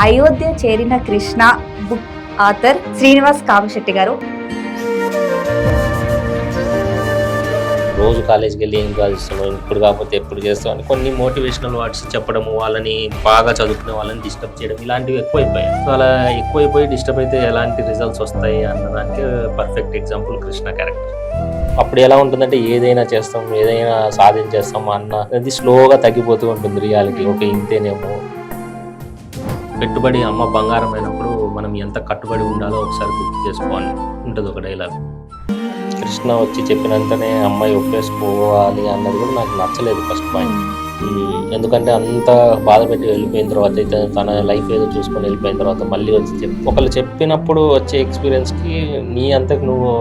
అయోధ్య చేరిన Krishna book author Srinivas Kamasetty గారు. రోజు కాలేజ్కి వెళ్ళి ఏం చదువుతున్నావు, ఇప్పుడు కాకపోతే ఎప్పుడు చేస్తావు అని కొన్ని మోటివేషనల్ వర్డ్స్ చెప్పడము, వాళ్ళని బాగా చదువుకునే వాళ్ళని డిస్టర్బ్ చేయడం, ఇలాంటివి ఎక్కువైపోయాయి. సో అలా ఎక్కువైపోయి డిస్టర్బ్ అయితే ఎలాంటి రిజల్ట్స్ వస్తాయి అన్నదానికి పర్ఫెక్ట్ ఎగ్జాంపుల్ కృష్ణ క్యారెక్టర్. అప్పుడు ఎలా ఉంటుందంటే ఏదైనా చేస్తాం, ఏదైనా సాధించేస్తాం అన్నది స్లోగా తగ్గిపోతూ ఉంటుంది రియాలిటీ. ఓకే ఇంతేనేమో. పెట్టుబడి అమ్మ బంగారం అయినప్పుడు మనం ఎంత కట్టుబడి ఉండాలో ఒకసారి గుర్తు చేసుకోవాలి ఉంటుంది ఒక డైలాగ్. కృష్ణ వచ్చి చెప్పినంతనే అమ్మాయి ఒప్పేసుకోవాలి అన్నది కూడా నాకు నచ్చలేదు ఫస్ట్ పాయింట్. ఎందుకంటే అంత బాధ పెట్టి వెళ్ళిపోయిన తర్వాత అయితే తన లైఫ్ ఏదో చూసుకొని వెళ్ళిపోయిన తర్వాత మళ్ళీ వచ్చి ఒకళ్ళు చెప్పినప్పుడు వచ్చే ఎక్స్పీరియన్స్కి నీ అంతకు నువ్వు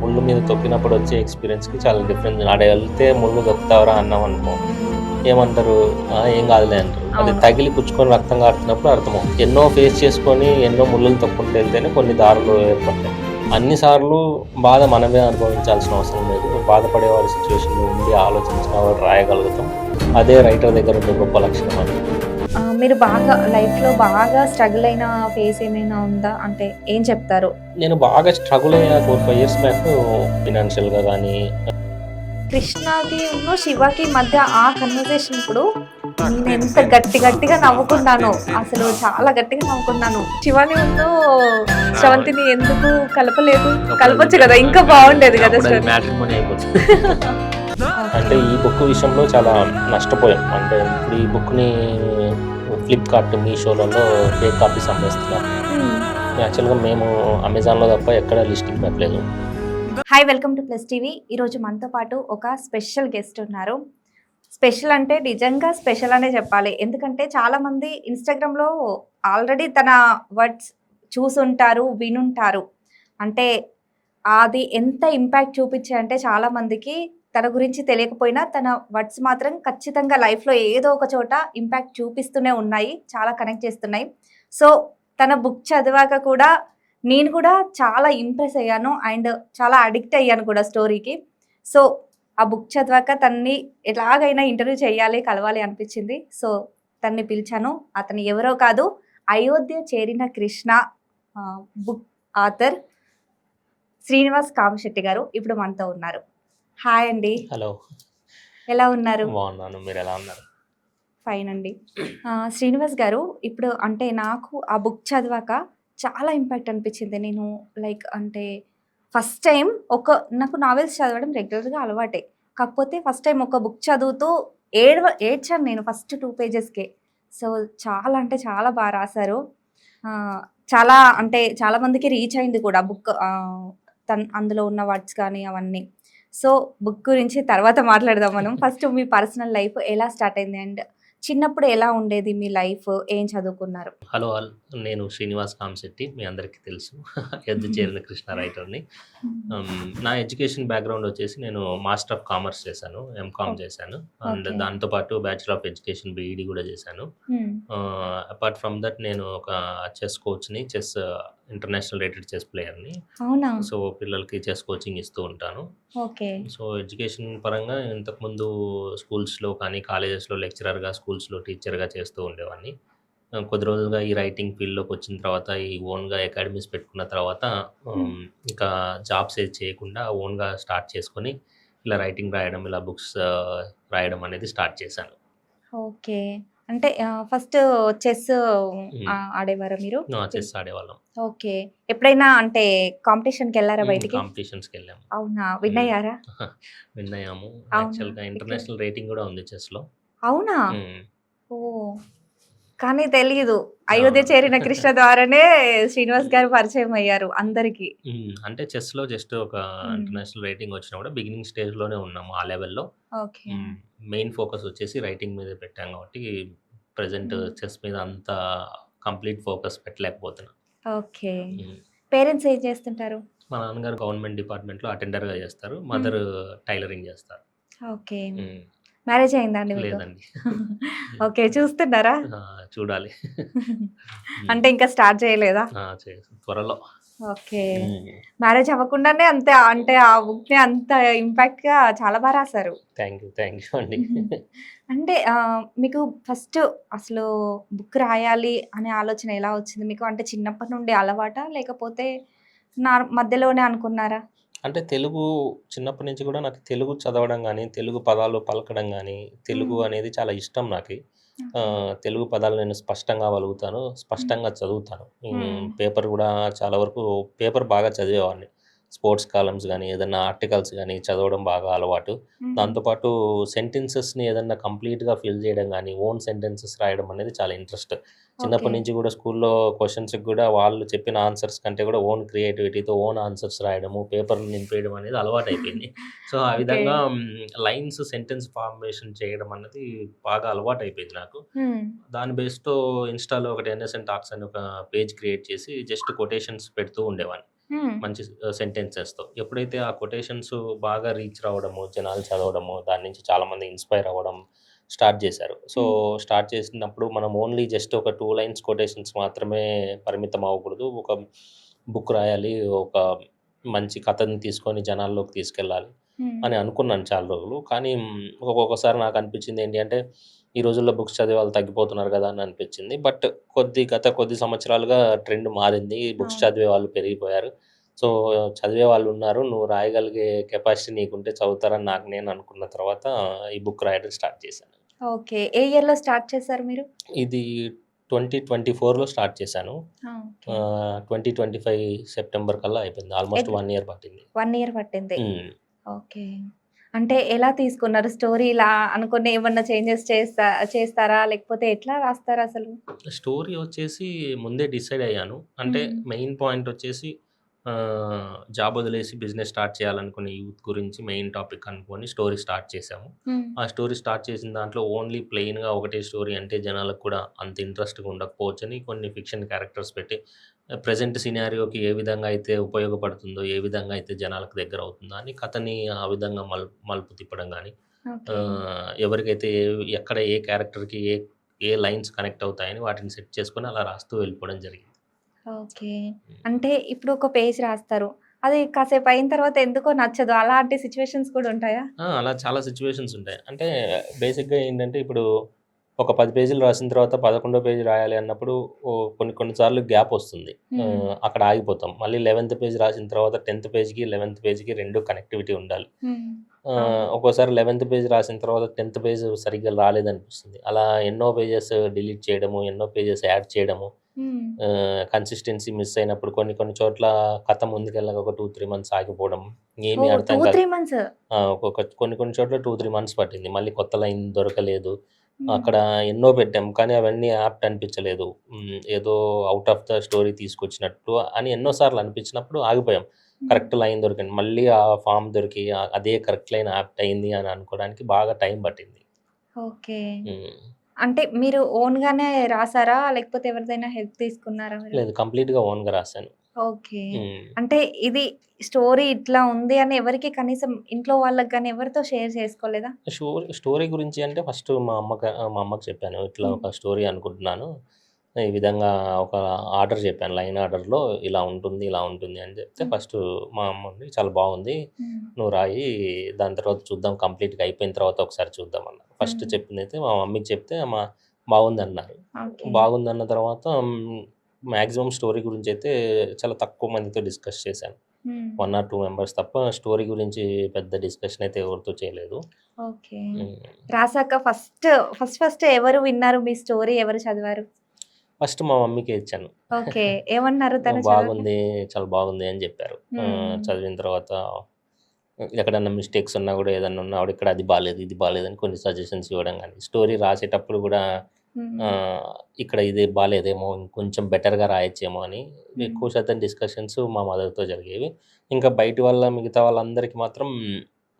ముళ్ళు మీద తొక్కినప్పుడు వచ్చే ఎక్స్పీరియన్స్కి చాలా డిఫరెన్స్. ఆడ వెళ్తే ముళ్ళు తొక్కుతావరా అన్నాం అనుకో ఏమంటారు, ఏం కాదులే అంటారు. అది తగిలి పుచ్చుకొని రక్తం కారుతున్నప్పుడు అర్థమవుతుంది. ఎన్నో ఫేస్ చేసుకొని ఎన్నో ముళ్ళలు తొక్కుంటూ వెళ్తేనే కొన్ని దారులు ఏర్పడతాయి. అన్నిసార్లు బాధ మనమే అనుభవించాల్సిన అవసరం లేదు. బాధపడే వారి సిచ్యువేషన్లో ఉండి ఆలోచించిన వాడు రాయగలుగుతాం. అదే రైటర్ దగ్గర ఉండే గొప్ప లక్షణం అని. మీరు బాగా లైఫ్లో బాగా స్ట్రగుల్ అయిన ఫేస్ ఏమైనా ఉందా? అంటే ఏం చెప్తారు? నేను బాగా స్ట్రగుల్ అయ్యా 4-5 years బ్యాక్ ఫినాన్షియల్గా కానీ. కృష్ణకి శివకి మధ్య ఆ కన్వర్సేషన్ ఇప్పుడు నేను ఎంత గట్టిగా నవ్వుకున్నాను, అసలు చాలా గట్టిగా నవ్వుకున్నాను. శివాని ముందు శ్రవంతిని ఎందుకు కలపలేదు? కలపచ్చు కదా, ఇంకా బాగుండేది కదా. మ్యాట్రిమోనీ అయిపోతుంది. అంటే ఈ బుక్ విషయంలో చాలా నష్టపోయాం. అంటే ఇప్పుడు ఈ బుక్ని ఫ్లిప్కార్ట్, మీషోలలో ఫేక్ కాపీస్ అమ్మేస్తున్నారు. యాక్చువల్గా మేము అమెజాన్లో తప్ప ఎక్కడ లిస్టింగ్ పెట్టలేదు. Hi, welcome to plus TV. ఈరోజు మనతో పాటు ఒక స్పెషల్ గెస్ట్ ఉన్నారు. స్పెషల్ అంటే నిజంగా స్పెషల్ అనే చెప్పాలి. ఎందుకంటే చాలామంది ఇన్స్టాగ్రామ్లో ఆల్రెడీ తన వర్డ్స్ చూసుంటారు, వినుంటారు. అంటే అది ఎంత ఇంపాక్ట్ చూపించాయంటే చాలామందికి తన గురించి తెలియకపోయినా తన వర్డ్స్ మాత్రం ఖచ్చితంగా లైఫ్లో ఏదో ఒక చోట ఇంపాక్ట్ చూపిస్తూనే ఉన్నాయి, చాలా కనెక్ట్ చేస్తున్నాయి. సో తన బుక్ చదివాక కూడా నేను కూడా చాలా ఇంప్రెస్ అయ్యాను అండ్ చాలా అడిక్ట్ అయ్యాను కూడా స్టోరీకి. సో ఆ బుక్ చదివాక తన్ని ఎలాగైనా ఇంటర్వ్యూ చేయాలి, కలవాలి అనిపించింది. సో తన్ని పిలిచాను. అతను ఎవరో కాదు, అయోధ్య చేరిన కృష్ణ బుక్ ఆథర్ శ్రీనివాస్ కామశెట్టి గారు ఇప్పుడు మనతో ఉన్నారు. హాయ్ అండి. హలో, ఎలా ఉన్నారు? బాగున్నాను, మీరు ఎలా ఉన్నారు? ఫైన్ అండి. శ్రీనివాస్ గారు, ఇప్పుడు అంటే నాకు ఆ బుక్ చదివాక చాలా ఇంపాక్ట్ అనిపించింది. నేను అంటే ఫస్ట్ టైం నాకు నావెల్స్ చదవడం రెగ్యులర్గా అలవాటే. కాకపోతే ఫస్ట్ టైం ఒక బుక్ చదువుతూ ఏడ్చాను నేను ఫస్ట్ 2 pagesకే. సో చాలా అంటే చాలా బాగా రాశారు. చాలా అంటే చాలా మందికి రీచ్ అయింది కూడా బుక్, అందులో ఉన్న వర్డ్స్ కానీ అవన్నీ. సో బుక్ గురించి తర్వాత మాట్లాడదాం మనం. ఫస్ట్ మీ పర్సనల్ లైఫ్ ఎలా స్టార్ట్ అయింది అండ్ చిన్నప్పుడు ఎలా ఉండేది మీ లైఫ్, ఏం చదువుకున్నారు? హలో ఆల్, నేను శ్రీనివాస్ కామశెట్టి, మీ అందరికీ తెలుసు. అయోధ్య చేరిన కృష్ణ రైటర్ని. నా ఎడ్యుకేషన్ బ్యాక్గ్రౌండ్ వచ్చేసి నేను మాస్టర్ ఆఫ్ కామర్స్ చేశాను, ఎంకామ్ చేశాను అండ్ దాంతోపాటు బ్యాచులర్ ఆఫ్ ఎడ్యుకేషన్ బీఈడి కూడా చేశాను. అపార్ట్ ఫ్రమ్ దట్ నేను ఒక చెస్ కోచ్ని, చెస్ ఇంటర్నేషనల్ రేటెడ్ చెస్ ప్లేయర్ని. సో పిల్లలకి చెస్ కోచింగ్ ఇస్తూ ఉంటాను. సో ఎడ్యుకేషన్ పరంగా ఇంతకుముందు స్కూల్స్లో కానీ కాలేజెస్లో లెక్చరర్గా, స్కూల్స్లో టీచర్గా చేస్తూ ఉండేవాడిని. కొద్ది రోజులుగా ఈ రైటింగ్ ఫీల్డ్లోకి వచ్చిన తర్వాత, ఈ ఓన్గా అకాడమీస్ పెట్టుకున్న తర్వాత ఇంకా జాబ్స్ ఏది చేయకుండా ఓన్గా స్టార్ట్ చేసుకొని ఇలా రైటింగ్ రాయడం, ఇలా బుక్స్ రాయడం అనేది స్టార్ట్ చేశాను. ఓకే. అంటే ఫస్ట్ చెస్ ఆడేవారా మీరు? చెస్ ఆడేవాళ్ళం. ఓకే. ఎప్పుడైనా అంటే కాంపిటీషన్కి వెళ్ళారా బయటికి? కాంపిటీషన్స్కి వెళ్ళాము. అవునా? విన్ అయ్యారా? విన్ అయ్యాము. యాక్చువల్గా ఇంటర్నేషనల్ రేటింగ్ కూడా ఉంది చెస్లో. అవునా? ఓ, కానీ తెలియదు. అయోధ్య చేరిన కృష్ణ ద్వారానే శ్రీనివాస్ గారు పరిచయం అయ్యారు అందరికి. అంటే చెస్లో జస్ట్ ఒక ఇంటర్నేషనల్ రేటింగ్ వచ్చినా కూడా బిగినింగ్ స్టేజ్లోనే ఉన్నాము ఆ లెవెల్లో. ఓకే. మెయిన్ ఫోకస్ వచ్చేసి రైటింగ్ మీద పెట్టాం కాబట్టి ప్రెసెంట్ చెస్ మీద అంత కంప్లీట్ ఫోకస్ పెట్టలేకపోతున్నా. ఓకే. పేరెంట్స్ ఏం చేస్తుంటారు? మా నాన్నగారు గవర్నమెంట్ డిపార్ట్మెంట్లో అటెండర్గా చేస్తారు, మదర్ టైలరింగ్ చేస్తారు. ఓకే. మ్యారేజ్ అయిందా అండి మీకు? లేదండి. ఓకే. చూస్తున్నారా? చూడాలి. అంటే ఇంకా స్టార్ట్ చేయలేదా? త్వరలో. ఓకే. మ్యారేజ్ అవ్వకుండానే అంతే అంటే ఆ బుక్‌ని అంత ఇంపాక్ట్‌గా చాలా రాసారు. థ్యాంక్ యూ అండి. అంటే మీకు ఫస్ట్ అసలు బుక్ రాయాలి అనే ఆలోచన ఎలా వచ్చింది మీకు? అంటే చిన్నప్పటి నుండి అలవాటా? లేకపోతే మధ్యలోనే అనుకున్నారా? అంటే తెలుగు చిన్నప్పటి నుంచి కూడా నాకు తెలుగు చదవడం గానీ, తెలుగు పదాలు పలకడం గానీ, తెలుగు హ్మ్. అనేది చాలా ఇష్టం నాకి. ఓకే. తెలుగు పదాలు నేను స్పష్టంగా పలుకుతాను. హ్మ్. స్పష్టంగా చదువుతాను. హ్మ్. పేపర్ గూడా చాలా వరకు పేపర్ బాగా చదివేవాడిని. స్పోర్ట్స్ కాలమ్స్ గానీ, ఏదన్నా ఆర్టికల్స్ గానీ చదవడం బాగా అలవాటు. హ్మ్. దాంతో పాటు సెంటెన్సెస్‌ని ఏదన్నా కంప్లీట్‌గా ఫిల్ చేయడం గానీ, ఓన్ సెంటెన్సెస్ రాయడం అనేది చాలా ఇంట్రెస్ట్. ఓకే. చిన్నప్పటి నుంచి గూడా స్కూల్లో క్వెషన్స్‌కి గూడా వాళ్ళు చెప్పిన ఆన్సర్స్ కంటే గూడా ఓన్ క్రియేటివిటీతో ఓన్ ఆన్సర్స్ రాయడము, పేపర్‌ని నింపేయడం అనేది అలవాటయిపోయింది. సో, ఆ ఓకే. విధంగా లైన్స్ సెంటెన్స్ ఫార్మేషన్ చేయడం అన్నది బాగా అలవాటయిపోయింది నాకు. హ్మ్. దాని బేస్‌తో ఇన్‌స్టాలో ఒకటి ఎన్ఎస్ఎన్ టాక్స్ అని ఒక పేజ్ క్రియేట్ చేసి జస్ట్ కొటేషన్స్ పెడుతూ ఉండేవాడిని. హ్మ్. మంచి సెంటెన్సెస్‌తో. ఎప్పుడైతే ఆ కొటేషన్స్ బాగా రీచ్ రావడము, జనాలు చదవడము, దాని నుంచి చాలామంది ఇన్‌స్పైర్ అవ్వడం స్టార్ట్ చేశారు. సో, హ్మ్. స్టార్ట్ చేసినప్పుడు మనం ఓన్లీ జస్ట్ ఒక 2 లైన్స్ కొటేషన్స్ మాత్రమే పరిమితం అవ్వకూడదు. ఒక బుక్ రాయాలి. ఒక మంచి కథని తీసుకొని జనాల్లోకి తీసుకెళ్ళాలి హ్మ్. అని అనుకున్నాను చాలా రోజులు. కానీ ఒక్కొక్కసారి నాకు అనిపించింది ఏంటి అంటే, ఈ రోజుల్లో బుక్స్ చదివే వాళ్ళు తగ్గిపోతున్నారు కదా! అని అనిపించింది. బట్ గత కొద్ది సంవత్సరాలుగా ట్రెండ్ మారింది. బుక్స్ అవును. చదివే వాళ్ళు పెరిగిపోయారు. సో, చదివే వాళ్ళున్నారు. నువ్వు రాయగలిగే కెపాసిటీ నీకుంటే చదువుతారని నాకు నేను అనుకున్న తర్వాత ఈ బుక్ రాయడం స్టార్ట్ చేశాను. ఓకే. ఏ ఇయర్‌లో స్టార్ట్ చేశారు మీరు? ఇది 2024లో స్టార్ట్ చేశాను. ఆ! ఓకే. 2025 సెప్టెంబర్ కల్లా అయిపోయింది. ఆల్‌మోస్ట్ 1 ఇయర్ పట్టింది. 1 ఇయర్ పట్టింది. హ్మ్. ఓకే. అంటే ఎలా తీసుకున్నారు? స్టోరీ ఇలా అనుకుని ఏమన్నా చేంజెస్ చేస్తారా? లేకపోతే ఎట్లా రాస్తారసలు? స్టోరీ వచ్చేసి ముందే డిసైడ్ అయ్యాను. అంటే హ్మ్. మెయిన్ పాయింట్ వచ్చేసి జాబ్ వదిలేసి బిజినెస్ స్టార్ట్ చేయాలనుకునే యూత్ గురించి మెయిన్ టాపిక్ అనుకోని స్టోరీ స్టార్ట్ చేశాము. హ్మ్. ఆ స్టోరీ స్టార్ట్ చేసిన దాంట్లో ఓన్లీ ప్లెయిన్‌గా ఒకటే స్టోరీ అంటే జనాలకు కూడా అంత ఇంట్రెస్ట్‌గా ఉండకపోవచ్చని కొన్ని ఫిక్షన్ క్యారెక్టర్స్ పెట్టి ప్రెజెంట్ సినారియోకి ఏ విధంగా అయితే ఉపయోగపడుతుందో, ఏ విధంగా అయితే జనాలకు దగ్గరవుతుందో అని కథని ఆ విధంగా మలుపు తిప్పడం గానీ, ఓకే. ఎవరికైతే ఎక్కడ ఏ క్యారెక్టర్‌కి ఏ లైన్స్ కనెక్ట్ అవుతాయని వాటిని సెట్ చేసుకొని అలా రాస్తూ వెళ్ళిపోవడం జరిగింది. ఓకే. హ్మ్. అంటే ఇప్పుడు ఒక పేజ్ రాస్తారు. అది కాసేపు అయిన తర్వాత ఎందుకో నచ్చదు. అలాంటి సిట్యుయేషన్స్ కూడా ఉంటాయా? అలా చాలా సిట్యుయేషన్స్ ఉంటాయి. అంటే బేసిక్‌గా ఏంటంటే ఇప్పుడు ఒక 10 పేజీలు రాసిన తర్వాత 11 పేజీ రాయాలి అన్నప్పుడు కొన్ని కొన్ని సార్లు గ్యాప్ వస్తుంది. హ్మ్. అక్కడ ఆగిపోతాం. మళ్ళీ 11థ్ పేజ్ రాసిన తర్వాత 10థ్ పేజ్‌కి, 11థ్ పేజ్‌కి 2 కనెక్టివిటీ ఉండాలి. హ్మ్. అవును. ఒక్కోసారి 11థ్ పేజ్ రాసిన తర్వాత 10థ్ పేజ్ సరిగ్గా రాలేదనిపిస్తుంది. అలా ఎన్నో పేజెస్ డిలీట్ చేయడము, ఎన్నో పేజెస్ యాడ్ చేయడము, హ్మ్. కన్సిస్టెన్సీ మిస్ అయినప్పుడు కొన్ని కొన్ని చోట్ల కథ ముందుకెళ్ళక ఒక 2, 3 మంత్స్ ఆగిపోవడం. ఏమీ ఓహ్! అర్థం 2, కాదు. 3 మంత్స్. కొన్ని కొన్ని చోట్ల 2, 3 మంత్స్ పట్టింది. మళ్ళీ కొత్త లైన్ దొరకలేదు. హ్మ్. అక్కడ ఎన్నో పెట్టాం. కానీ అవన్నీ యాప్ట్ అనిపించలేదు. ఏదో ఔట్ ఆఫ్ ద స్టోరీ తీసుకొచ్చినట్టు అని ఎన్నో సార్లు అనిపించినప్పుడు ఆగిపోయాం. హ్మ్. కరెక్ట్ లైన్ దొరికింది. మళ్ళీ ఆ ఫార్మ్ దొరికి అదే కరెక్ట్ లైన్ యాప్ట్ అయింది అని అనుకోవడానికి బాగా టైం పట్టింది. ఓకే. హ్మ్. అంటే మీరు ఓన్‌గానే రాసారా? లేకపోతే ఎవరిదైనా హెల్ప్ తీసుకున్నారా మీరు? లేదు కంప్లీట్‌గా ఓన్‌గా రాసాను. ఓకే. హ్మ్. అంటే ఇది స్టోరీ ఇట్లా ఉంది అని ఎవరికీ కనీసం ఇంట్లో వాళ్ళకి గాని ఎవరితో షేర్ చేసుకోలేదా? స్టోరీ గురించి అంటే ఫస్ట్ మా అమ్మకి చెప్పాను. ఇట్లా హ్మ్. ఒక స్టోరీ అనుకుంటున్నాను. ఈ విధంగా ఒక ఆర్డర్ చెప్పాను. లైన్ ఆర్డర్‌లో ఇలా ఉంటుంది, ఇలా ఉంటుంది అని చెప్తే హ్మ్. ఫస్ట్ మా అమ్మ ఉండి చాలా బాగుంది. హ్మ్. నువ్వు రాయి దాని తర్వాత చూద్దాం కంప్లీట్‌గా అయిపోయిన తర్వాత ఒకసారి చూద్దాం అన్నారు. ఫస్ట్ హ్మ్. చెప్పిందైతే మా మమ్మీకి చెప్తే బాగుందన్నారు. ఓకే. బాగుందన్న తర్వాత మాక్సిమం స్టోరీ గురించయితే చాలా తక్కువ మందితో డిస్కస్ చేశాను. హ్మ్. 1 ఆర్ 2 మెంబర్స్ తప్ప స్టోరీ గురించి పెద్ద డిస్కషన్ అయితే ఎవరితో చేయలేదు. ఓకే. హ్మ్. రాసాక ఫస్ట్ ఎవరు విన్నారు మీ స్టోరీ? ఎవరు చదివారు? ఫస్ట్ మా మమ్మీకే ఇచ్చాను. ఓకే. ఏమన్నారు తను చదివాక? బాగుంది. చాలా బాగుంది అని జెప్పారు. హ్మ్. చదివిన తర్వాత ఎక్కడన్నా మిస్టేక్స్ ఉన్నా గూడా ఏదన్నా ఉన్నా ఆవిడ ఇక్కడ అది బాలేదు, ఇది బాలేదని కొన్ని సజెషన్స్ ఇవ్వడం గానీ, స్టోరీ రాసేటప్పుడు గూడా హ్మ్. ఇక్కడ ఇది బాలేదేమో ఇంకొంచెం బెటర్‌గా రాయొచ్చేమో అని హ్మ్. ఎక్కువ శాతం డిస్కషన్స్ మా మదర్‌తో జరిగేవి. ఇంకా బయటి మిగతా వాళ్ళందరికీ మాత్రం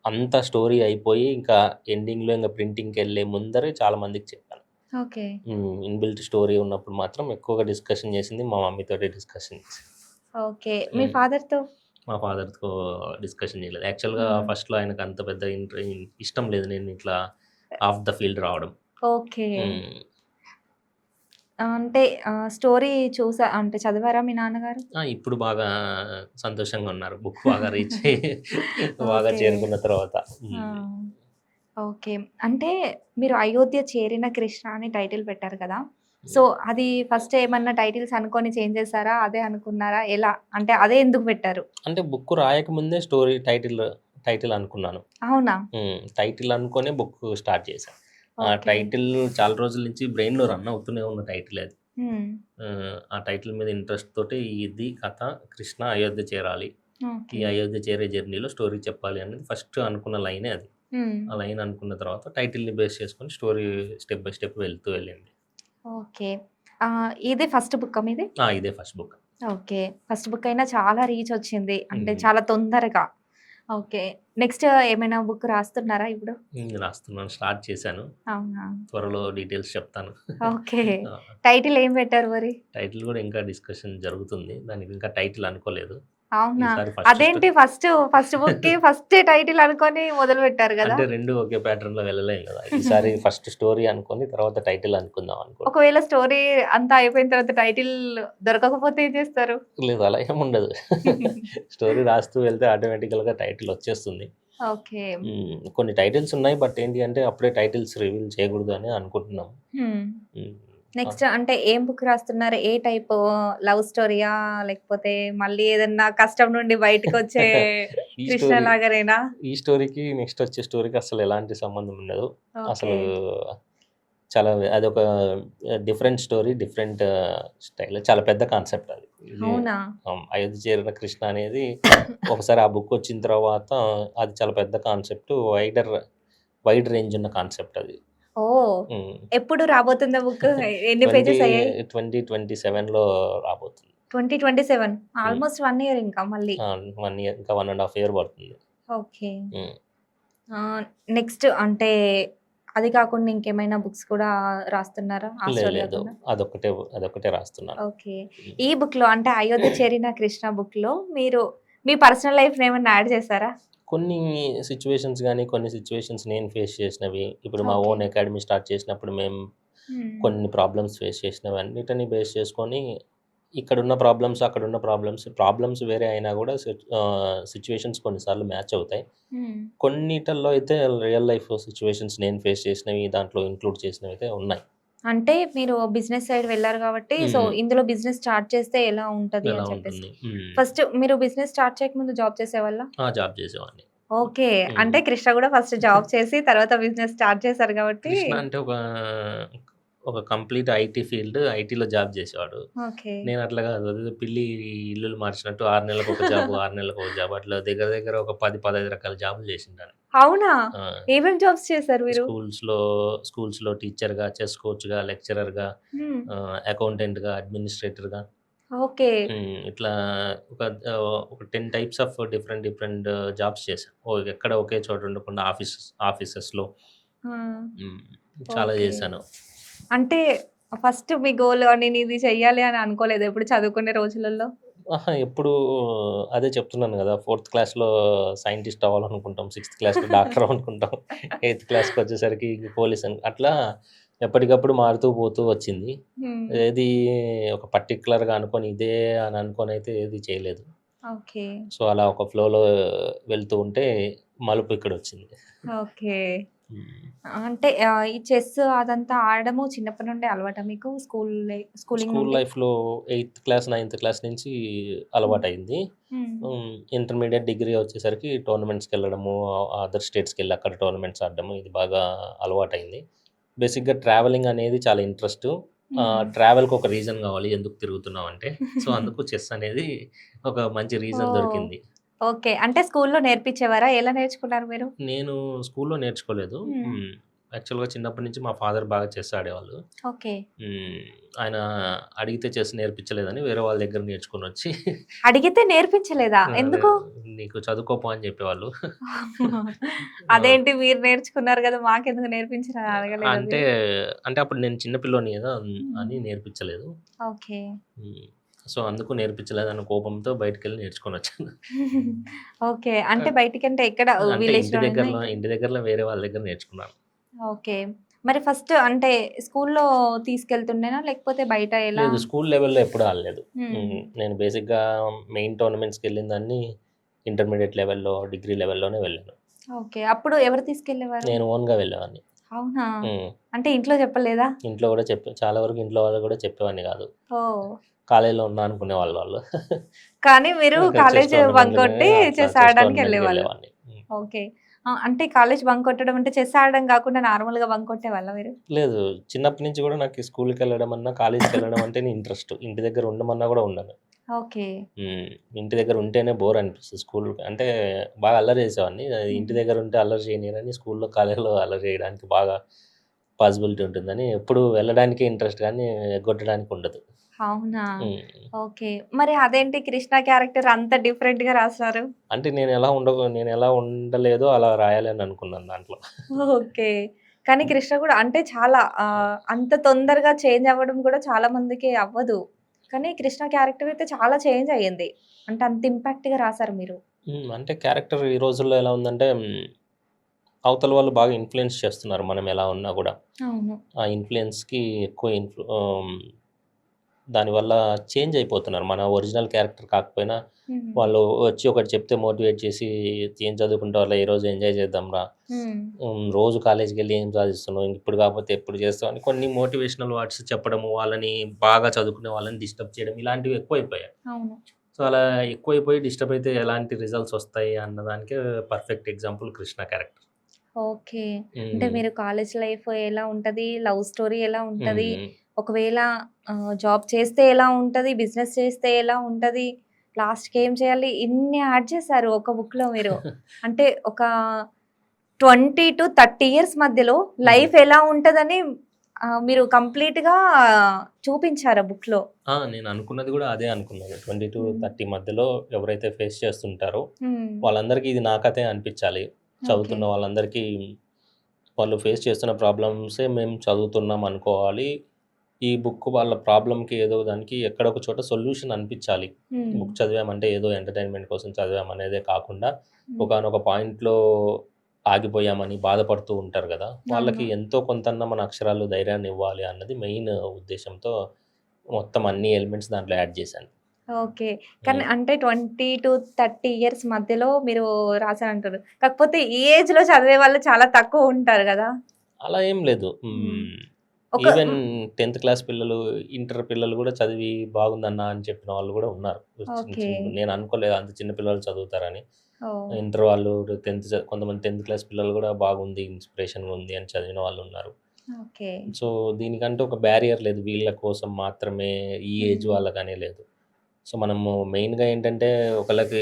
అంతా స్టోరీ అయిపోయి ఇంకా ఎండింగ్‌లో ఇంక ప్రింటింగ్‌కెళ్ళే ముందరే చాలా మందికి చెప్పాను. ఓకే. ఇన్‌బిల్ట్ స్టోరీ ఉన్నప్పుడు మాత్రం ఎక్కువగా డిస్కషన్ చేసింది మా మమ్మీతోటే డిస్కషన్ చేశాను. ఓకే. మీ హ్మ్. ఫాదర్‌తో? మా ఫాదర్‌తో డిస్కషన్ చేయలేదు. యాక్చువల్‌గా హ్మ్. ఫస్ట్‌లో ఆయనకు అంత పెద్ద ఇష్టం లేదు నేను ఇట్లా ఆఫ్ ద ఫీల్డ్ రావడం. ఓకే. హ్మ్. అంటే స్టోరీ అంటే చదివారా మీ నాన్నగారు? ఇప్పుడు బాగా సంతోషంగా ఉన్నారు. బుక్ బాగా రీచ్ అయ్యి బాగా ఓకే. చేరుకున్న తర్వాత. ఆ! ఓకే. అంటే మీరు 'అయోధ్య చేరిన కృష్ణ' అని టైటిల్ పెట్టారు కదా! సో, అది ఫస్ట్ ఏమన్నా టైటిల్స్ అనుకోని చేంజ్ చేసారా? అదే అనుకున్నారా? ఎలా? అంటే అదే ఎందుకు పెట్టారు? అంటే బుక్ రాయకముందే స్టోరీ టైటిల్ అనుకున్నాను. అవునా? టైటిల్ అనుకోనే బుక్ స్టార్ట్ చేశా. ఆ ఓకే. టైటిల్ చాలా రోజుల నుంచి బ్రెయిన్‌లో రన్ అవుతూనే ఉన్న టైటిలే అది. హ్మ్. ఆ టైటిల్ మీద ఇంట్రెస్ట్ తోటి ఇది కథ కృష్ణ అయోధ్య చేరాలి. ఈ ఓకే. అయోధ్య చేరే జర్నీలో స్టోరీ చెప్పాలి అనేది ఫస్ట్ అనుకున్న లైనే అది. హ్మ్. ఆ లైన్ అనుకున్న తర్వాత టైటిల్‌ని బేస్ చేసుకొని స్టోరీ స్టెప్ బై స్టెప్ వెళ్తూ వెళ్ళింది. ఓకే. ఇది ఫస్ట్ బుక్కా మీది? ఇదే first book. Okay. First book అయినా చాలా రీచ్ వచ్చింది. అంటే హ్మ్. చాలా తొందరగా. ఓకే. నెక్స్ట్ ఏమైనా బుక్ రాస్తున్నారా ఇప్పుడు? రాస్తున్నాను. స్టార్ట్ చేశాను. అవునా? త్వరలో డీటెయిల్స్ చెప్తాను. ఓకే. ఆ! టైటిల్ ఏం పెట్టారు మరి? టైటిల్ గూడా ఇంకా డిస్కషన్ జరుగుతుంది. దానికి ఇంకా టైటిల్ అనుకోలేదు. అవునా? ఈసారి ఫస్ట్ అదేంటి ఫస్ట్ బుక్‌కి ఫస్టే టైటిల్ అనుకోని మొదలుపెట్టారు గదా! అంటే 2 ఒకే ప్యాటర్న్‌లో వెళ్ళలేం గదా! ఈసారి ఫస్ట్ స్టోరీ అనుకోని తర్వాత టైటిల్ అనుకుందాం అనుకుంటున్నా. ఒకవేళ స్టోరీ అంతా అయిపోయిన తర్వాత టైటిల్ దొరకకపోతే ఏం చేస్తారు? లేదు అలా ఏముండదు. స్టోరీ రాస్తూ వెళ్తే ఆటోమేటికల్‌గా టైటిల్ వచ్చేస్తుంది. ఓకే. కొన్ని టైటిల్స్ ఉన్నాయి. బట్ ఏంటి అంటే అప్పుడే టైటిల్స్ రివీల్ చేయకూడదు అని అనుకుంటున్నాం. హ్మ్. హ్మ్. ఆ! నెక్స్ట్ అంటే ఏం బుక్ రాస్తున్నారు? ఏ టైపు? లవ్ స్టోరీయా? లేకపోతే మళ్ళీ ఏదన్నా కష్టం నుండి బయటకొచ్చే ఈ కృష్ణ స్టోరీ లాగానేనా? ఈ స్టోరీకి నెక్స్ట్ వచ్చే స్టోరీకి అసలు ఎలాంటి సంబంధం ఉండదు. ఓకే. అసలు చాలా అదొక డిఫరెంట్ స్టోరీ. Different style. చాలా పెద్ద కాన్సెప్ట్ అది. ఇది అవునా? 'అయోధ్య చేరిన కృష్ణ' అనేది ఒకసారి ఆ బుక్ వచ్చిన తర్వాత అది చాలా పెద్ద కాన్సెప్ట్. వైడ్ రేంజ్ ఉన్న కాన్సెప్ట్ అది. ఓహ్! హ్మ్. ఎప్పుడు రాబోతుందా బుక్? ఎన్ని 20, పేజెస్ అయ్యాయి? 2027లో రాబోతుంది. 2027 హ్మ్. ఆల్‌మోస్ట్ 1 ఇయర్ ఇంకా మళ్ళీ. 1 ఇయర్ ఇంకా 1 ½ ఇయర్ పడుతుంది. ఓకే. హ్మ్. ఆహ్, నెక్స్ట్ అంటే అది కాకుండా ఇంకేమైనా బుక్స్ కూడా రాస్తున్నారా? ఆ స్టోరీ లేదు. కాకుండా? అదొక్కటే రాస్తున్నాను. ఓకే. హ్మ్. ఈ బుక్‌లో అంటే 'అయోధ్య చేరిన కృష్ణ' బుక్‌లో మీరు మీ పర్సనల్ లైఫ్‌ని ఏమన్నా యాడ్ చేసారా? కొన్ని సిట్యుయేషన్స్ గాని, కొన్ని సిట్యుయేషన్స్ నేను ఫేస్ చేసినవి, ఇప్పుడు మా ఓకే. ఓన్ అకాడమీ స్టార్ట్ చేసినప్పుడు మేము హ్మ్. కొన్ని ప్రాబ్లమ్స్ ఫేస్ చేసినవి అన్నిటిని బేస్ చేసుకొని, ఇక్కడున్న ప్రాబ్లమ్స్, అక్కడున్న ప్రాబ్లమ్స్ వేరే అయినా గూడా సిట్యుయేషన్స్ కొన్నిసార్లు మ్యాచ్ అవుతాయి. హ్మ్. కొన్నిటిల్లో అయితే రియల్ లైఫ్ సిట్యుయేషన్స్ నేను ఫేస్ చేసినవి దాంట్లో ఇంక్లూడ్ చేసినవయితే ఉన్నాయి. అంటే మీరు బిజినెస్ సైడ్ వెళ్లారు కాబట్టి, సో, హ్మ్. ఇందులో బిజినెస్ స్టార్ట్ చేస్తే ఎలా ఉంటది ఎలా అని చెప్పేసి. ఉంటుంది. ఫస్ట్ మీరు బిజినెస్ స్టార్ట్ చేయకముందు జాబ్ చేసేవాళ్ళా? జాబ్ చేసేవాడిని. ఓకే. హ్మ్. అంటే కృష్ణ గూడా ఫస్ట్ జాబ్ చేసి తర్వాత బిజినెస్ స్టార్ట్ చేశారు కాబట్టి కృష్ణ అంటే ఒక కంప్లీట్ ఐటీ ఫీల్డ్. ఐటీలో జాబ్ చేసేవాడు. ఓకే. నేను అట్లా కాదు. అదేదో పిల్లి ఇల్లులు మార్చినట్టు 6 నెలలకొక జాబు, 6 నెలలకొక జాబ్ అట్లా దగ్గర దగ్గర ఒక 10, 15 రకాల జాబులు చేసింటాను. అవునా? ఆ! ఏమేం జాబ్స్ చేశారు మీరు? స్కూల్స్‌లో స్కూల్స్‌లో టీచర్‌గా, చెస్ కోచ్‌గా, లెక్చరర్‌గా, హ్మ్. అకౌంటెంట్‌గా, అడ్మినిస్ట్రేటర్‌గా. ఓకే. ఇట్లా ఒక ఒక 10 types of different different jobs చేశా. ఎక్కడ ఒకే చోట ఉండకుండా ఆఫీసెస్‌లో. ఆ! హ్మ్. చాలా ఓకే. చేశాను. అంటే ఫస్ట్ మీ గోల్ నేను ఇది చెయ్యాలి అని అనుకోలేదా ఎప్పుడు చదువుకునే రోజులలో? ఎప్పుడు అదే చెప్తున్నాను గదా! ఫోర్త్ క్లాస్‌లో సైంటిస్ట్ అవ్వాలనుకుంటాం. సిక్స్త్ క్లాస్‌లో డాక్టర్ అవ్వాలనుకుంటాం. ఎయిత్ క్లాస్‌కొచ్చేసరికి పోలీస్ అని అట్లా ఎప్పటికప్పుడు మారుతూ పోతూ వచ్చింది. హ్మ్. ఏది ఒక పర్టిక్యులర్‌గా అనుకోని ఇదే అని అనుకోనైతే ఏది చేయలేదు. ఓకే. సో, అలా ఒక ఫ్లోలో వెళ్తూ ఉంటే మలుపు ఇక్కడొచ్చింది. ఓకే. హ్మ్. అంటే ఈ చెస్ అదంతా ఆడడము చిన్నప్పటి నుండే అలవాటా మీకు? స్కూలింగ్ స్కూల్ నుండి? లైఫ్‌లో ఎయిత్ క్లాస్, నైన్త్ క్లాస్ నుంచి హ్మ్. అలవాటయింది. హ్మ్. ఇంటర్మీడియేట్, డిగ్రీ వచ్చేసరికి టోర్నమెంట్స్‌కెళ్ళడము, అదర్ స్టేట్స్‌కెళ్ళి అక్కడ టోర్నమెంట్స్ ఆడడము ఇది బాగా అలవాటయింది. బేసిక్‌గా ట్రావెలింగ్ అనేది చాలా ఇంట్రెస్టు. హ్మ్. ట్రావెల్‌కి ఒక రీజన్ గావాలి ఎందుకు తిరుగుతున్నామంటే. సో, అందుకు చెస్ అనేది ఒక మంచి రీజన్ ఓహ్! దొరికింది. ఓకే. అంటే స్కూల్‌లో నేర్పించేవారా? ఎలా నేర్చుకున్నారు మీరు? నేను స్కూల్‌లో నేర్చుకోలేదు. హ్మ్. యాక్చువల్‌గా చిన్నప్పటి నుంచి మా ఫాదర్ బాగా చెస్ ఆడేవాళ్ళు. ఓకే. హ్మ్. ఆయన అడిగితే చెస్ నేర్పించలేదని వేరే వాళ్ళ దగ్గర నేర్చుకొనొచ్చి అడిగితే నేర్పించలేదా? అదే ఎందుకు? నీకు చదువుకోపో అని చెప్పేవాళ్ళు. ఆ! అదేంటి మీరు నేర్చుకున్నారు గదా! మాకెందుకు నేర్పించరని అడగలేదా అంటే, మీరు? అంటే అప్పుడు నేను చిన్న పిల్లోడిని గదా! హ్మ్. అని నేర్పించలేదు. ఓకే. హ్మ్. సో, అందుకు నేర్పించలేదన్న కోపంతో బయటికెళ్ళి నేర్చుకొనొచ్చాను. ఓకే. అంటే ఆహ్, బయటికంటే ఎక్కడ అంటే విలేజ్‌లోనేనా? ఇంటి దగ్గరలో వేరే వాళ్ళ దగ్గర నేర్చుకున్నాను. ఓకే. మరి ఫస్ట్ అంటే స్కూల్లో తీసుకెళ్తుండేనా? లేకపోతే బయట ఎలా? లేదు, స్కూల్ లెవెల్‌లో ఎప్పుడు ఆడలేదు. హ్మ్. నేను బేసిక్‌గా మెయిన్ టోర్నమెంట్స్‌కి వెళ్ళిందాన్ని ఇంటర్మీడియేట్ లెవెల్‌లో, డిగ్రీ లెవెల్‌లోనే వెళ్ళాను. ఓకే. అప్పుడు ఎవరు తీసుకెళ్ళేవారు? నేను ఓన్‌గా వెళ్ళేవాడిని. అవునా? హ్మ్. అంటే ఇంట్లో చెప్పలేదా? ఇంట్లో కూడా చాలా వరకు ఇంట్లో వాళ్ళు కూడా చెప్పేవాడిని కాదు. ఓహ్! కాలేజీలో ఉన్నా అనుకునేవాళ్ళు వాళ్ళు. కానీ మీరు ఇంకా చెస్ కాలేజ్ బంక్ టోర్నమెంట్‌లకి కొట్టి అట్లా చెస్ చెస్ ఆడడానికి టోర్నమెంట్‌కి ఎళ్ళేవాళ్ళు. వెళ్ళేవాడిని. ఓకే. అంటే కాలేజ్ బంక్ కొట్టడం అంటే చెస్ ఆడడం కాకుండా నార్మల్‌గా బంక్ కొట్టేవాళ్ళా మీరు? లేదు, చిన్నప్పటి నుంచి కూడా నాకు స్కూల్‌కెళ్ళడం అన్నా, కాలేజ్‌కెళ్ళడం అంటేనే ఇంట్రెస్ట్. ఇంటి దగ్గర ఉండమన్నా కూడా ఉండను. ఓకే. హ్మ్. ఇంటి దగ్గర ఉంటేనే బోర్ అనిపిస్తది. స్కూల్ అంటే బాగా అల్లరి చేసేవాడిని. ఇంటి హుహు. దగ్గర ఉంటే అల్లరి చేయనియరని స్కూల్‌లో, కాలేజ్‌లో అల్లరి చేయడానికి బాగా పాసిబిలిటీ ఉంటుందని ఎప్పుడు వెళ్ళడానికే ఇంట్రెస్ట్ గానీ ఎగ్గొట్టడానికి ఉండదు. అవునా? హ్మ్. ఓకే. మరి అదేంటి కృష్ణ క్యారెక్టర్ అంత డిఫరెంట్‌గా రాసారు? అంటే నేనెలా ఉండలేదో అలా రాయాలని అనుకున్నాను దాంట్లో. ఓకే. కానీ కృష్ణ కూడా అంటే చాలా అంత తొందరగా చేంజ్ అవ్వడం కూడా చాలా మందికి అవ్వదు. కానీ కృష్ణ క్యారెక్టర్ అయితే చాలా చేంజ్ అయ్యింది. అంటే అంత ఇంపాక్ట్‌గా రాసారు మీరు. అంటే క్యారెక్టర్ ఈ రోజుల్లో ఎలా ఉందంటే అవతల వాళ్ళు బాగా ఇన్‌ఫ్లూయెన్స్ చేస్తున్నారు మనం ఎలా ఉన్నా గూడా. అవును. ఆ ఇన్‌ఫ్లూయెన్స్‌కి ఎక్కువ దానివల్ల చేంజ్ అయిపోతున్నారు. మన ఒరిజినల్ క్యారెక్టర్ కాకపోయినా హ్మ్. వాళ్ళు వచ్చి ఒకటి చెప్తే మోటివేట్ చేసి, "ఏం చదువుకుంటావులే, ఈరోజు ఎంజాయ్ చేద్దాంరా. హ్మ్. రోజు కాలేజ్‌కెళ్ళి ఏం సాధిస్తున్నావు, ఇప్పుడు కాకపోతే ఎప్పుడు చేస్తావు" అని కొన్ని మోటివేషనల్ వర్డ్స్ చెప్పడము, వాళ్ళని బాగా చదువుకునే వాళ్ళని డిస్టర్బ్ చేయడం ఇలాంటివి ఎక్కువైపోయాయి. అవును. సో, అలా ఎక్కువైపోయి డిస్టర్బ్ అయితే ఎలాంటి రిజల్ట్స్ వస్తాయి అన్నదానికే perfect example Krishna character. Okay. అంటే హ్మ్. మీరు కాలేజ్ లైఫ్ ఎలా ఉంటది? లవ్ స్టోరీ ఎలా ఉంటది? హ్మ్. ఒకవేళ జాబ్ చేస్తే ఎలా ఉంటది? బిజినెస్ చేస్తే ఎలా ఉంటది? లాస్ట్‌కి ఏం చేయాలి? ఇన్ని యాడ్ చేశారు ఒక బుక్‌లో మీరు. అంటే ఒక 20-30 ఇయర్స్ మధ్యలో హ్మ్. లైఫ్ ఎలా ఉంటదని మీరు కంప్లీట్‌గా చూపించారు ఆ బుక్‌లో. నేను అనుకున్నది గూడా అదే అనుకున్నాను. హ్మ్. 20-30 మధ్యలో ఎవరైతే ఫేస్ చేస్తుంటారో, హ్మ్. వాళ్ళందరికీ ఇది నా కథే అనిపిచ్చాలి. ఓకే. చదువుతున్న వాళ్ళందరికీ వాళ్ళు ఫేస్ చేస్తున్న ప్రాబ్లమ్సే మేము చదువుతున్నాం అనుకోవాలి. ఈ బుక్ వాళ్ళ ప్రాబ్లమ్‌కి ఏదో దానికి ఎక్కడో ఒక చోట సొల్యూషన్ అనిపిచ్చాలి. హ్మ్. బుక్ చదివామంటే ఏదో ఎంటర్‌టైన్‌మెంట్ కోసం చదివామనేదే కాకుండా, హ్మ్. ఒకానొక పాయింట్‌లో ఆగిపోయామని బాధపడుతూ ఉంటారు గదా! వాళ్ళకి అవును. ఎంతో కొంతన్నా మన అక్షరాలు ధైర్యాన్నివ్వాలి అన్నది మెయిన్ ఉద్దేశ్యంతో మొత్తం అన్ని ఎలిమెంట్స్ దాంట్లో యాడ్ చేశాను. ఓకే. కానీ హ్మ్. అంటే 20-30 ఇయర్స్ మధ్యలో మీరు రాసానంటారు. కాకపోతే ఈ ఏజ్‌లో చదివే వాళ్ళు చాలా తక్కువ ఉంటారు గదా! అలా ఏం లేదు. హ్మ్. ఒక ఈవెన్ హ్మ్. 10థ్ క్లాస్ పిల్లలు, ఇంటర్ పిల్లలు గూడా చదివి బాగుందన్నా అని చెప్పిన వాళ్ళు గూడా ఉన్నారు. చిన్న ఓకే. చిన్న నేను అనుకోలేదు అంత చిన్న పిల్లలు చదువుతారని. ఓహ్! ఇంటర్ వాళ్ళు 10థ్ కొంతమంది 10థ్ క్లాస్ పిల్లలు గూడా బాగుంది, ఇన్‌స్పిరేషన్‌గా ఉంది అని చదివిన వాళ్ళున్నారు. ఓకే. సో, దీనికంటూ ఒక బ్యారియర్ లేదు. వీళ్ళ కోసం మాత్రమే ఈ ఏజ్ హ్మ్. వాళ్ళకనే లేదు. సో, మనము మెయిన్‌గా ఏంటంటే ఒకళ్ళకి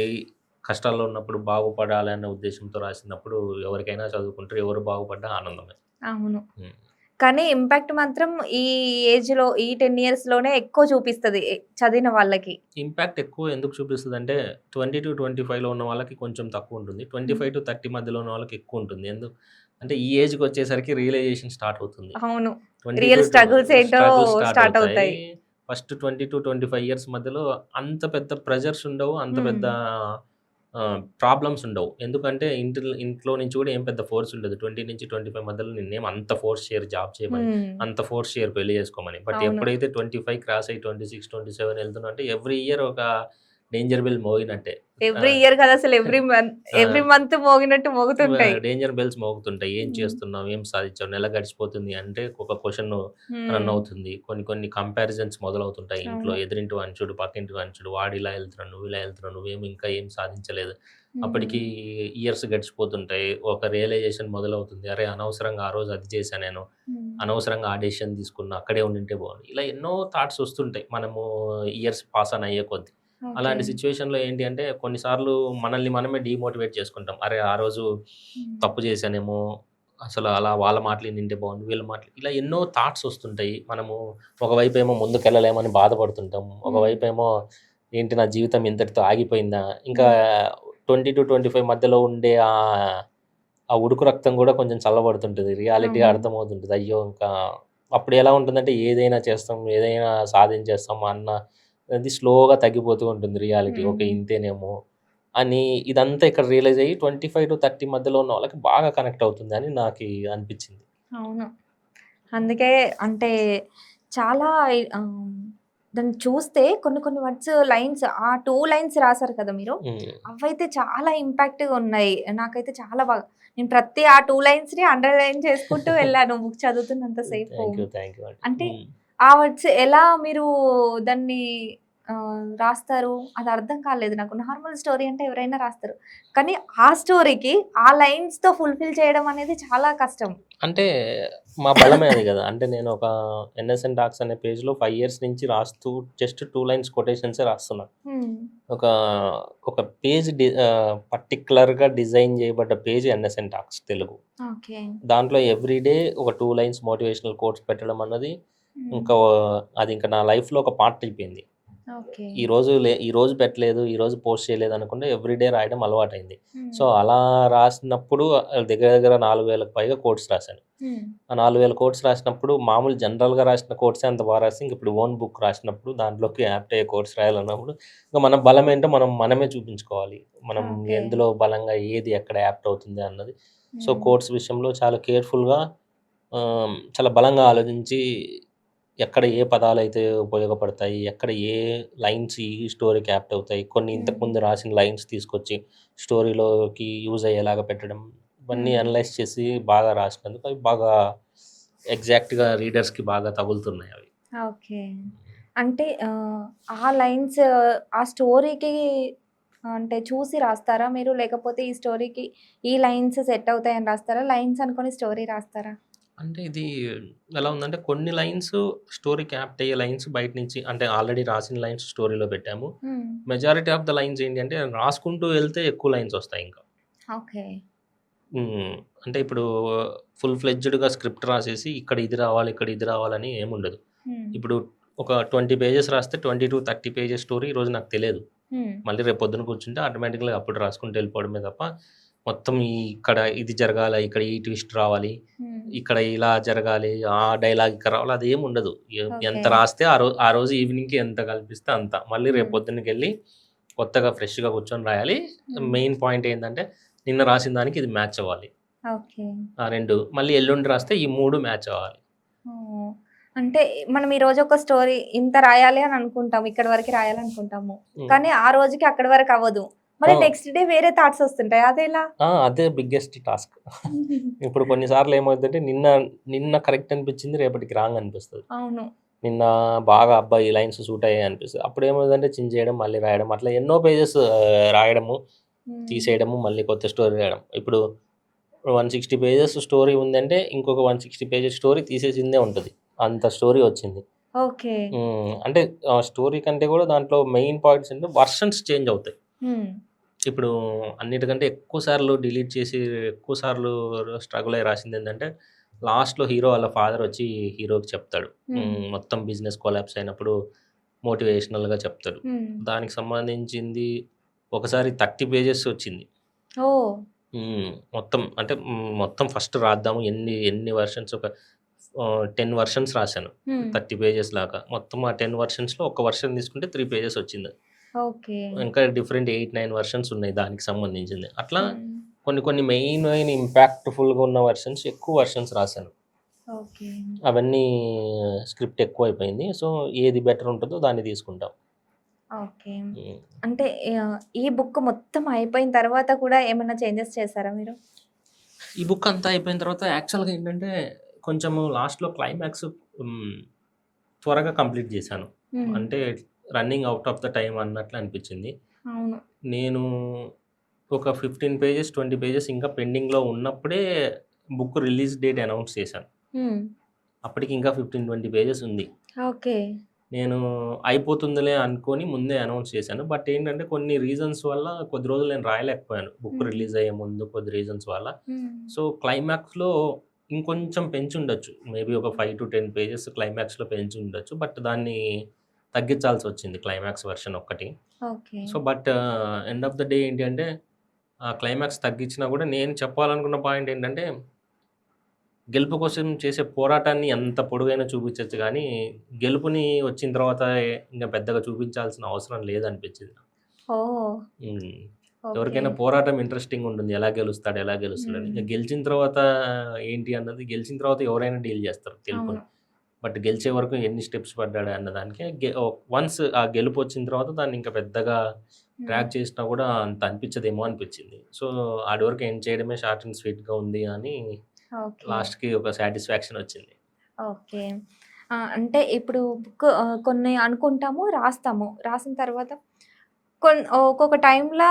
కష్టాల్లో ఉన్నప్పుడు బాగుపడాలి అనే ఉద్దేశ్యంతో రాసినప్పుడు ఎవరికైనా చదువుకుంటారు. ఎవరు బాగుపడ్డా ఆనందమే. అవును. హ్మ్. కానీ ఇంపాక్ట్ మాత్రం ఈ ఏజ్‌లో ఈ 10 ఇయర్స్‌లోనే ఎక్కువ చూపిస్తది. చదివిన వాళ్ళకి. ఇంపాక్ట్ ఎక్కువ ఎందుకు చూపిస్తదంటే 20-25లో ఉన్న వాళ్ళకి కొంచెం తక్కువుంటుంది. హ్మ్. 25-30 మధ్యలో ఉన్న వాళ్ళకి ఎక్కువుంటుంది. అంటే ఈ ఏజ్‌కొచ్చేసరికి రియలైజేషన్ స్టార్ట్ అవుతుంది. అవును. 20 టు రియల్ టు స్ట్రగుల్స్ ఏంటో స్ట్రగుల్స్ స్టార్ట్ స్టార్ట్ అవుతాయి. అవుతాయి. ఫస్ట్ 20-25 ఇయర్స్ మధ్యలో అంత పెద్ద ప్రెషర్స్ ఉండవు. అంత హ్మ్. పెద్ద ప్రాబ్లమ్స్ ఉండవు. ఎందుకంటే ఇంట్లో నుంచి కూడా ఏం పెద్ద ఫోర్స్ ఉండదు. 20-25 మధ్యలో నిన్నేం అంత ఫోర్స్ చేయరు జాబ్ చేయమని. హ్మ్. అంత ఫోర్స్ చేయరు పెళ్లి చేసుకోమని. బట్ అవును. ఎప్పుడైతే 25 క్రాస్ అయ్యి 26, 27 వెళ్తున్నావు అంటే ఎవ్రీ ఇయర్ ఒక డేంజర్ బెల్ మోగినట్టే. ఆ! ఎవ్రీ ఇయర్ కాదు అసలు ఎవ్రీ ఆ! మంత్ మోగినట్టు మోగుతుంటాయి. డేంజర్ బెల్స్ మోగుతుంటాయి. ఏం హ్మ్. చేస్తున్నావు? ఏం సాధించావు? నెల గడిచిపోతుంది అంటే ఒక క్వెషన్ రన్ హ్మ్. అవుతుంది. కొన్ని కొన్ని కంపారిజన్స్ మొదలవుతుంటాయి ఇంట్లో. అవును. ఎదురింటి వాడిని చూడు, పక్కింటి వాడిని చూడు, వాడు ఇలా ఎళ్తున్నాడు, నువ్వు ఇలా ఎళ్తున్నావు, నువ్వేమో ఇంకా ఏం సాధించలేదు. హ్మ్. అప్పటికి ఇయర్స్ గడిచిపోతుంటాయి. ఒక రియలైజేషన్ మొదలవుతుంది. అరే! అనవసరంగా ఆ రోజు అది చేశా నేను. హ్మ్. అనవసరంగా ఆ డెసిషన్ తీసుకున్నా. అక్కడే ఉండింటే బాగుండు. ఇలా ఎన్నో థాట్స్ వస్తుంటాయి. మనము ఇయర్స్ పాస్ ఆన్ అయ్యే కొద్దీ. ఓకే. అలాంటి సిట్యుయేషన్‌లో ఏంటి అంటే కొన్నిసార్లు మనల్ని మనమే డీమోటివేట్ చేసుకుంటాం. అరే! ఆ రోజు హ్మ్. తప్పు చేశానేమో, అసలు అలా వాళ్ళ మాటలు ఇనుంటే బాగుండు, వీళ్ళ మాటలు ఇలా ఎన్నో థాట్స్ వస్తుంటాయి. మనము ఒకవైపేమో ముందుకెళ్ళలేమని బాధపడుతుంటాం. హ్మ్. ఒకవైపేమో ఏంటి నా జీవితం ఇంతటితో ఆగిపోయిందా? ఇంకా హ్మ్. 20-25 మధ్యలో ఉండే ఆ ఉడుకు రక్తం గూడా కొంచెం చల్లబడుతుంటది. రియాలిటీ అవును. అర్థమవుతుంటది. అయ్యో! ఇంకా అప్పుడు ఎలా ఉంటుందంటే ఏదైనా చేస్తాం, ఏదైనా సాధించేస్తాం అన్న అది స్లోగా తగ్గిపోతూ ఉంటుంది రియాలిటీ. ఓకే. హ్మ్. ఇంతేనేమో అని ఇదంతా ఇక్కడ రియలైజ్ అయ్యి 25-30 మధ్యలో ఉన్న వాళ్ళకి బాగా కనెక్ట్ అవుతుందని నాకి అనిపిచ్చింది. అవును. అందుకే అంటే చాలా దాన్ని చూస్తే కొన్ని కొన్ని వర్డ్స్ లైన్స్ ఆ 2 లైన్స్ రాసారు కదా మీరు. అవైతే చాలా ఇంపాక్ట్‌గా ఉన్నాయి. నాకైతే చాలా బాగా నేను ప్రతి ఆ 2 లైన్స్‌ని అండర్‌లైన్ చేసుకుంటూ వెళ్ళాను బుక్ చదువుతున్నంత సేపు. థ్యాంక్ యూ అండి. అంటే ఆ వర్డ్స్ ఎలా మీరు దాన్ని రాస్తారు? అది అర్థం కాలేదు నాకు. నార్మల్ స్టోరీ అంటే ఎవరైనా రాస్తారు. కానీ ఆ స్టోరీకి ఆ లైన్స్‌తో ఫుల్‌ఫిల్ చేయడం అనేది చాలా కష్టం. అంటే మా బలమే అది కదా! అంటే నేను ఒక ఎన్ఎస్ఎన్ టాక్స్ అనే పేజ్‌లో 5 ఇయర్స్ నుంచి రాస్తూ జస్ట్ 2 లైన్స్ కొటేషన్సే రాస్తున్నా. హ్మ్. ఒక ఒక పేజ్ పర్టిక్యులర్‌గా డిజైన్ చేయబడ్డ page NSN talks Telugu. Okay. దాంట్లో ఎవ్రీ డే ఒక 2 లైన్స్ మోటివేషనల్ కోట్స్ పెట్టడం అన్నది హ్మ్. ఇంకా అది ఇంకా నా లైఫ్‌లో ఒక పార్ట్ అయిపోయింది. ఓకే. ఈరోజు పెట్టలేదు, ఈరోజు పోస్ట్ చేయలేదు అనకుండా ఎవ్రీడే రాయడం అలవాటైంది. సో, హ్మ్. అలా రాసినప్పుడు దగ్గర దగ్గర 4000కి పైగా కోట్స్ రాశాను. హ్మ్. ఆ 4000 కోట్స్ రాసినప్పుడు మామూలు జనరల్‌గా రాసిన కోట్సే అంత బాగా రాసి ఇంక ఇప్పుడు ఓన్ బుక్ రాసినప్పుడు దాంట్లోకి యాప్ట్ అయ్యే కోట్స్ రాయాలన్నప్పుడు ఇంక మన బలం ఏంటో మనమే చూపించుకోవాలి. మనం ఓకే. ఎందులో బలంగా ఏది ఎక్కడ యాప్ట్ అవుతుంది అన్నది. సో, హ్మ్. కోట్స్ విషయంలో చాలా కేర్‌ఫుల్‌గా చాలా బలంగా ఆలోచించి ఎక్కడ ఏ పదాలైతే ఉపయోగపడతాయి, ఎక్కడ ఏ లైన్స్ ఈ స్టోరీకి యాప్ట్ అవుతాయి. కొన్ని హ్మ్. ఇంతకుముందు రాసిన లైన్స్ తీసుకొచ్చి స్టోరీలోకి యూజ్ అయ్యేలాగా పెట్టడం. ఇవన్నీ హ్మ్. అనలైజ్ చేసి బాగా రాసినందుకు అవి బాగా ఎగ్జాక్ట్‌గా రీడర్స్‌కి బాగా తగులుతున్నాయి అవి. ఓకే. అంటే ఆ లైన్స్ ఆ స్టోరీకి అంటే చూసి రాస్తారా మీరు? లేకపోతే ఈ స్టోరీకి ఈ లైన్స్ సెట్ అవుతాయని రాస్తారా? లైన్స్ అనుకోని స్టోరీ రాస్తారా? అంటే ఇది ఎలా ఉందంటే కొన్ని లైన్స్ స్టోరీకి యాప్ట్ అయ్యే లైన్స్ బయట నుంచి అంటే ఆల్రెడీ రాసిన లైన్స్ స్టోరీలో పెట్టాము. హ్మ్. మెజారిటీ ఆఫ్ ద లైన్స్ ఏంటి అంటే రాసుకుంటూ వెళ్తే ఎక్కువ లైన్స్ వస్తాయి ఇంకా. ఓకే. హ్మ్. అంటే ఇప్పుడు ఫుల్ ఫ్లెడ్జ్డ్‌గా స్క్రిప్ట్ రాసేసి ఇక్కడ ఇది రావాలి, ఇక్కడ ఇది రావాలని ఏముండదు. హ్మ్. ఇప్పుడు ఒక 20 పేజెస్ రాస్తే 20-30 పేజెస్ స్టోరీ ఈరోజు నాకు తెలియదు. హ్మ్. మళ్ళీ రేపు పొద్దున కూర్చుంటే ఆటోమేటిక్‌గా అప్పుడు రాసుకుంటూ వెళ్ళిపోవడమే తప్ప, మొత్తం ఇక్కడ ఇది జరగాలి, ఇక్కడ ఈ ట్విస్ట్ రావాలి, హ్మ్. ఇక్కడ ఇలా జరగాలి, ఆ డైలాగ్ ఇక్కడ రావాలి అదేమి ఉండదు. ఓకే. ఎంత రాస్తే ఆ రోజు ఈవినింగ్‌కి ఎంత కల్పిస్తే అంత. మళ్ళీ రేపు హ్మ్. పొద్దున్నకెళ్ళి కొత్తగా ఫ్రెష్‌గా కూర్చొని రాయాలి. హ్మ్. మెయిన్ పాయింట్ ఏందంటే నిన్న రాసిన దానికి ఇది మ్యాచ్ అవ్వాలి. ఓకే. ఆ 2 మళ్ళీ ఎల్లుండి రాస్తే ఈ 3 మ్యాచ్ అవ్వాలి. ఓహ్! అంటే మనం ఈరోజు ఒక స్టోరీ ఇంత రాయాలి అని అనుకుంటాం. ఇక్కడి వరకి రాయాలనుకుంటాము. హ్మ్. కానీ ఆ రోజుకి అక్కడి వరకు అవ్వదు. మళ్ళీ ఆ! నెక్స్ట్ డే వేరే థాట్స్ వస్తుంటాయి. అదెలా? అదే బిగ్గెస్ట్ టాస్క్. ఇప్పుడు కొన్ని సార్లు ఏమవుద్దంటే నిన్న కరెక్ట్ అనిపించింది రేపటికి రాంగ్ అనిపిస్తది. అవును. నిన్న బాగా అబ్బా! ఈ లైన్స్ సూట్ అయ్యాయి అనిపిస్తది. అప్పుడేమవుతుందంటే చించేయడం, మళ్ళీ రాయడం అట్లా ఎన్నో పేజెస్ రాయడము, హ్మ్. తీసేయడము, మళ్ళీ కొత్త స్టోరీ రాయడం. ఇప్పుడు 160 పేజెస్ స్టోరీ ఉందంటే ఇంకొక 160 పేజెస్ స్టోరీ తీసేసిందే ఉంటది. అంత స్టోరీ వచ్చింది. ఓకే. అంటే స్టోరీ కంటే కూడా దాంట్లో మెయిన్ పాయింట్స్ ఏంటంటే వర్షన్స్ చేంజ్ అవుతాయి. హ్మ్. ఇప్పుడు అన్నిటికంటే ఎక్కువ సార్లు డిలీట్ చేసి, ఎక్కువ సార్లు స్ట్రగుల్ అయ్యి రాసిందేంటంటే, లాస్ట్‌లో హీరో వాళ్ళ ఫాదర్ వచ్చి హీరోకి చెప్తాడు. హ్మ్. మొత్తం బిజినెస్ కొలాప్స్ అయినప్పుడు మోటివేషనల్‌గా చెప్తాడు. హ్మ్. దానికి సంబంధించింది ఒకసారి 30 పేజెస్ వచ్చింది. ఓహ్! మొత్తం అంటే మొత్తం ఫస్ట్ రాద్దాము ఎన్ని వెర్షన్స్ ఒక 10 వెర్షన్స్ రాశాను. హ్మ్. 30 పేజెస్ లాగా. మొత్తం ఆ 10 వెర్షన్స్‌లో ఒక వెర్షన్ తీసుకుంటే 3 పేజెస్ వచ్చింది. ఓకే. ఇంకా డిఫరెంట్ 8, 9 వెర్షన్స్ ఉన్నాయి దానికి సంబంధించింది. అట్లా హ్మ్. కొన్ని మెయిన్ ఇంపాక్ట్‌ఫుల్‌గా ఉన్న వెర్షన్స్ ఎక్కువ వెర్షన్స్ రాశాను. ఓకే. అవన్నీ స్క్రిప్ట్ ఎక్కువైపోయింది. సో, ఏది బెటర్ ఉంటదో దాన్ని తీసుకుంటాం. ఓకే. హ్మ్. అంటే ఈ బుక్ మొత్తం అయిపోయిన తర్వాత కూడా ఏమన్నా చేంజెస్ చేసారా మీరు? ఈ బుక్ అంతా అయిపోయిన తర్వాత యాక్చువల్‌గా ఏంటంటే కొంచెము లాస్ట్‌లో క్లైమాక్స్ హ్మ్. త్వరగా కంప్లీట్ చేశాను. హ్మ్. అంటే running out of the time అన్నట్లు అనిపించింది. అవును. నేను ఒక 15 పేజెస్, 20 పేజెస్ ఇంకా పెండింగ్‌లో ఉన్నప్పుడే బుక్ రిలీజ్ డేట్ అనౌన్స్ చేశాను. హ్మ్. అప్పటికి ఇంకా 15, 20 పేజెస్ ఉంది. ఓకే. నేను అయిపోతుందిలే అనుకోని ముందే అనౌన్స్ చేశాను. బట్ ఏంటంటే కొన్ని రీజన్స్ వల్ల కొద్ది రోజులు నేను రాయలేకపోయాను. బుక్ హ్మ్. రిలీజ్ అయ్యే ముందు కొద్ది రీజన్స్ వల్ల. హ్మ్. సో, క్లైమాక్స్‌లో ఇంకొంచెం పెంచుండొచ్చు. మేబీ ఒక 5-10 పేజెస్ క్లైమాక్స్‌లో పెంచుండొచ్చు. బట్ దాన్ని తగ్గించాల్సొచ్చింది క్లైమాక్స్ వెర్షన్ ఒక్కటి. Okay. So, but end of the day ఏంటి అంటే ఆ క్లైమాక్స్ తగ్గించినా కూడా నేను చెప్పాలనుకున్న పాయింట్ ఏంటంటే గెలుపు కోసం చేసే పోరాటాన్ని ఎంత పొడుగైనా చూపించొచ్చు గానీ, గెలుపుని వచ్చిన తర్వాత ఇంక పెద్దగా చూపించాల్సిన అవసరం లేదనిపించింది నాకు. ఓహ్! హ్మ్. ఓకే. ఎవరికైనా పోరాటం ఇంట్రెస్టింగ్ ఉంటుంది. ఎలా గెలుస్తాడు? ఎలా గెలుస్తాడని. హ్మ్. ఇక గెలిచిన తర్వాత ఏంటి అన్నది గెలిచిన తర్వాత ఎవరైనా డీల్ చేస్తారు గెలుపుని. అవును. బట్ గెలిచే వరకు ఎన్ని స్టెప్స్ పడ్డాడు అన్నదానికి వన్స్ ఆ గెలుపొచ్చిన తర్వాత దాన్ని ఇంకా పెద్దగా హ్మ్. ట్రాక్ చేసినా కూడా అంత అనిపించదేమో అనిపించింది. సో, ఆడి వరకు ఎండ్ చేయడమే షార్ట్ అండ్ స్వీట్‌గా ఉంది అని ఓకే. లాస్ట్‌కి ఒక సాటిస్ఫాక్షన్ వచ్చింది. ఓకే. అంటే ఇప్పుడు బుక్ కొన్ని అనుకుంటాము, రాస్తాము. రాసిన తర్వాత ఒక్కొక్క టైంలా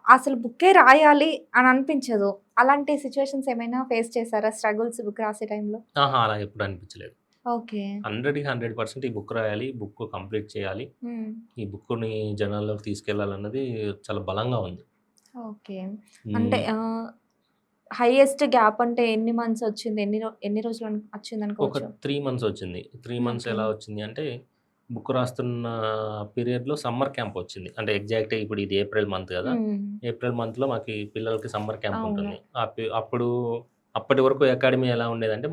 అసలు బుక్కే రాయాలి అని అనిపించదు. అలాంటి సిట్యుయేషన్స్ ఏమైనా ఫేస్ చేసారా? స్ట్రగుల్స్ బుక్ రాసే టైంలో? ఆహా! అలా ఎప్పుడు అనిపించలేదు. ఓకే. 100కి 100% ఈ బుక్ రాయాలి. ఈ బుక్ కంప్లీట్ చేయాలి. హ్మ్. ఈ బుక్కుని జనాల్లోకి తీసుకెళ్ళాలన్నది చాలా బలంగా ఉంది. ఓకే. అంటే హ్మ్. హైయెస్ట్ గ్యాప్ అంటే ఎన్ని మంత్స్ వచ్చింది? ఎన్ని రోజులు ఒక వచ్చిందనుకోవచ్చు? 3 మంత్స్ వచ్చింది. 3 మంత్స్ ఓకే. ఎలా వచ్చింది అంటే, బుక్ రాస్తున్న పీరియడ్‌లో సమ్మర్ క్యాంప్ వచ్చింది. అంటే ఎగ్జాక్ట్‌గా ఇప్పుడు ఇది ఏప్రిల్ మంత్ గదా! హ్మ్. ఏప్రిల్ మంత్‌లో మాకి పిల్లలకి సమ్మర్ క్యాంప్ అవును. ఉంటుంది. అప్పుడు అప్పటి వరకు అకాడమీ ఎలా ఉండేదంటే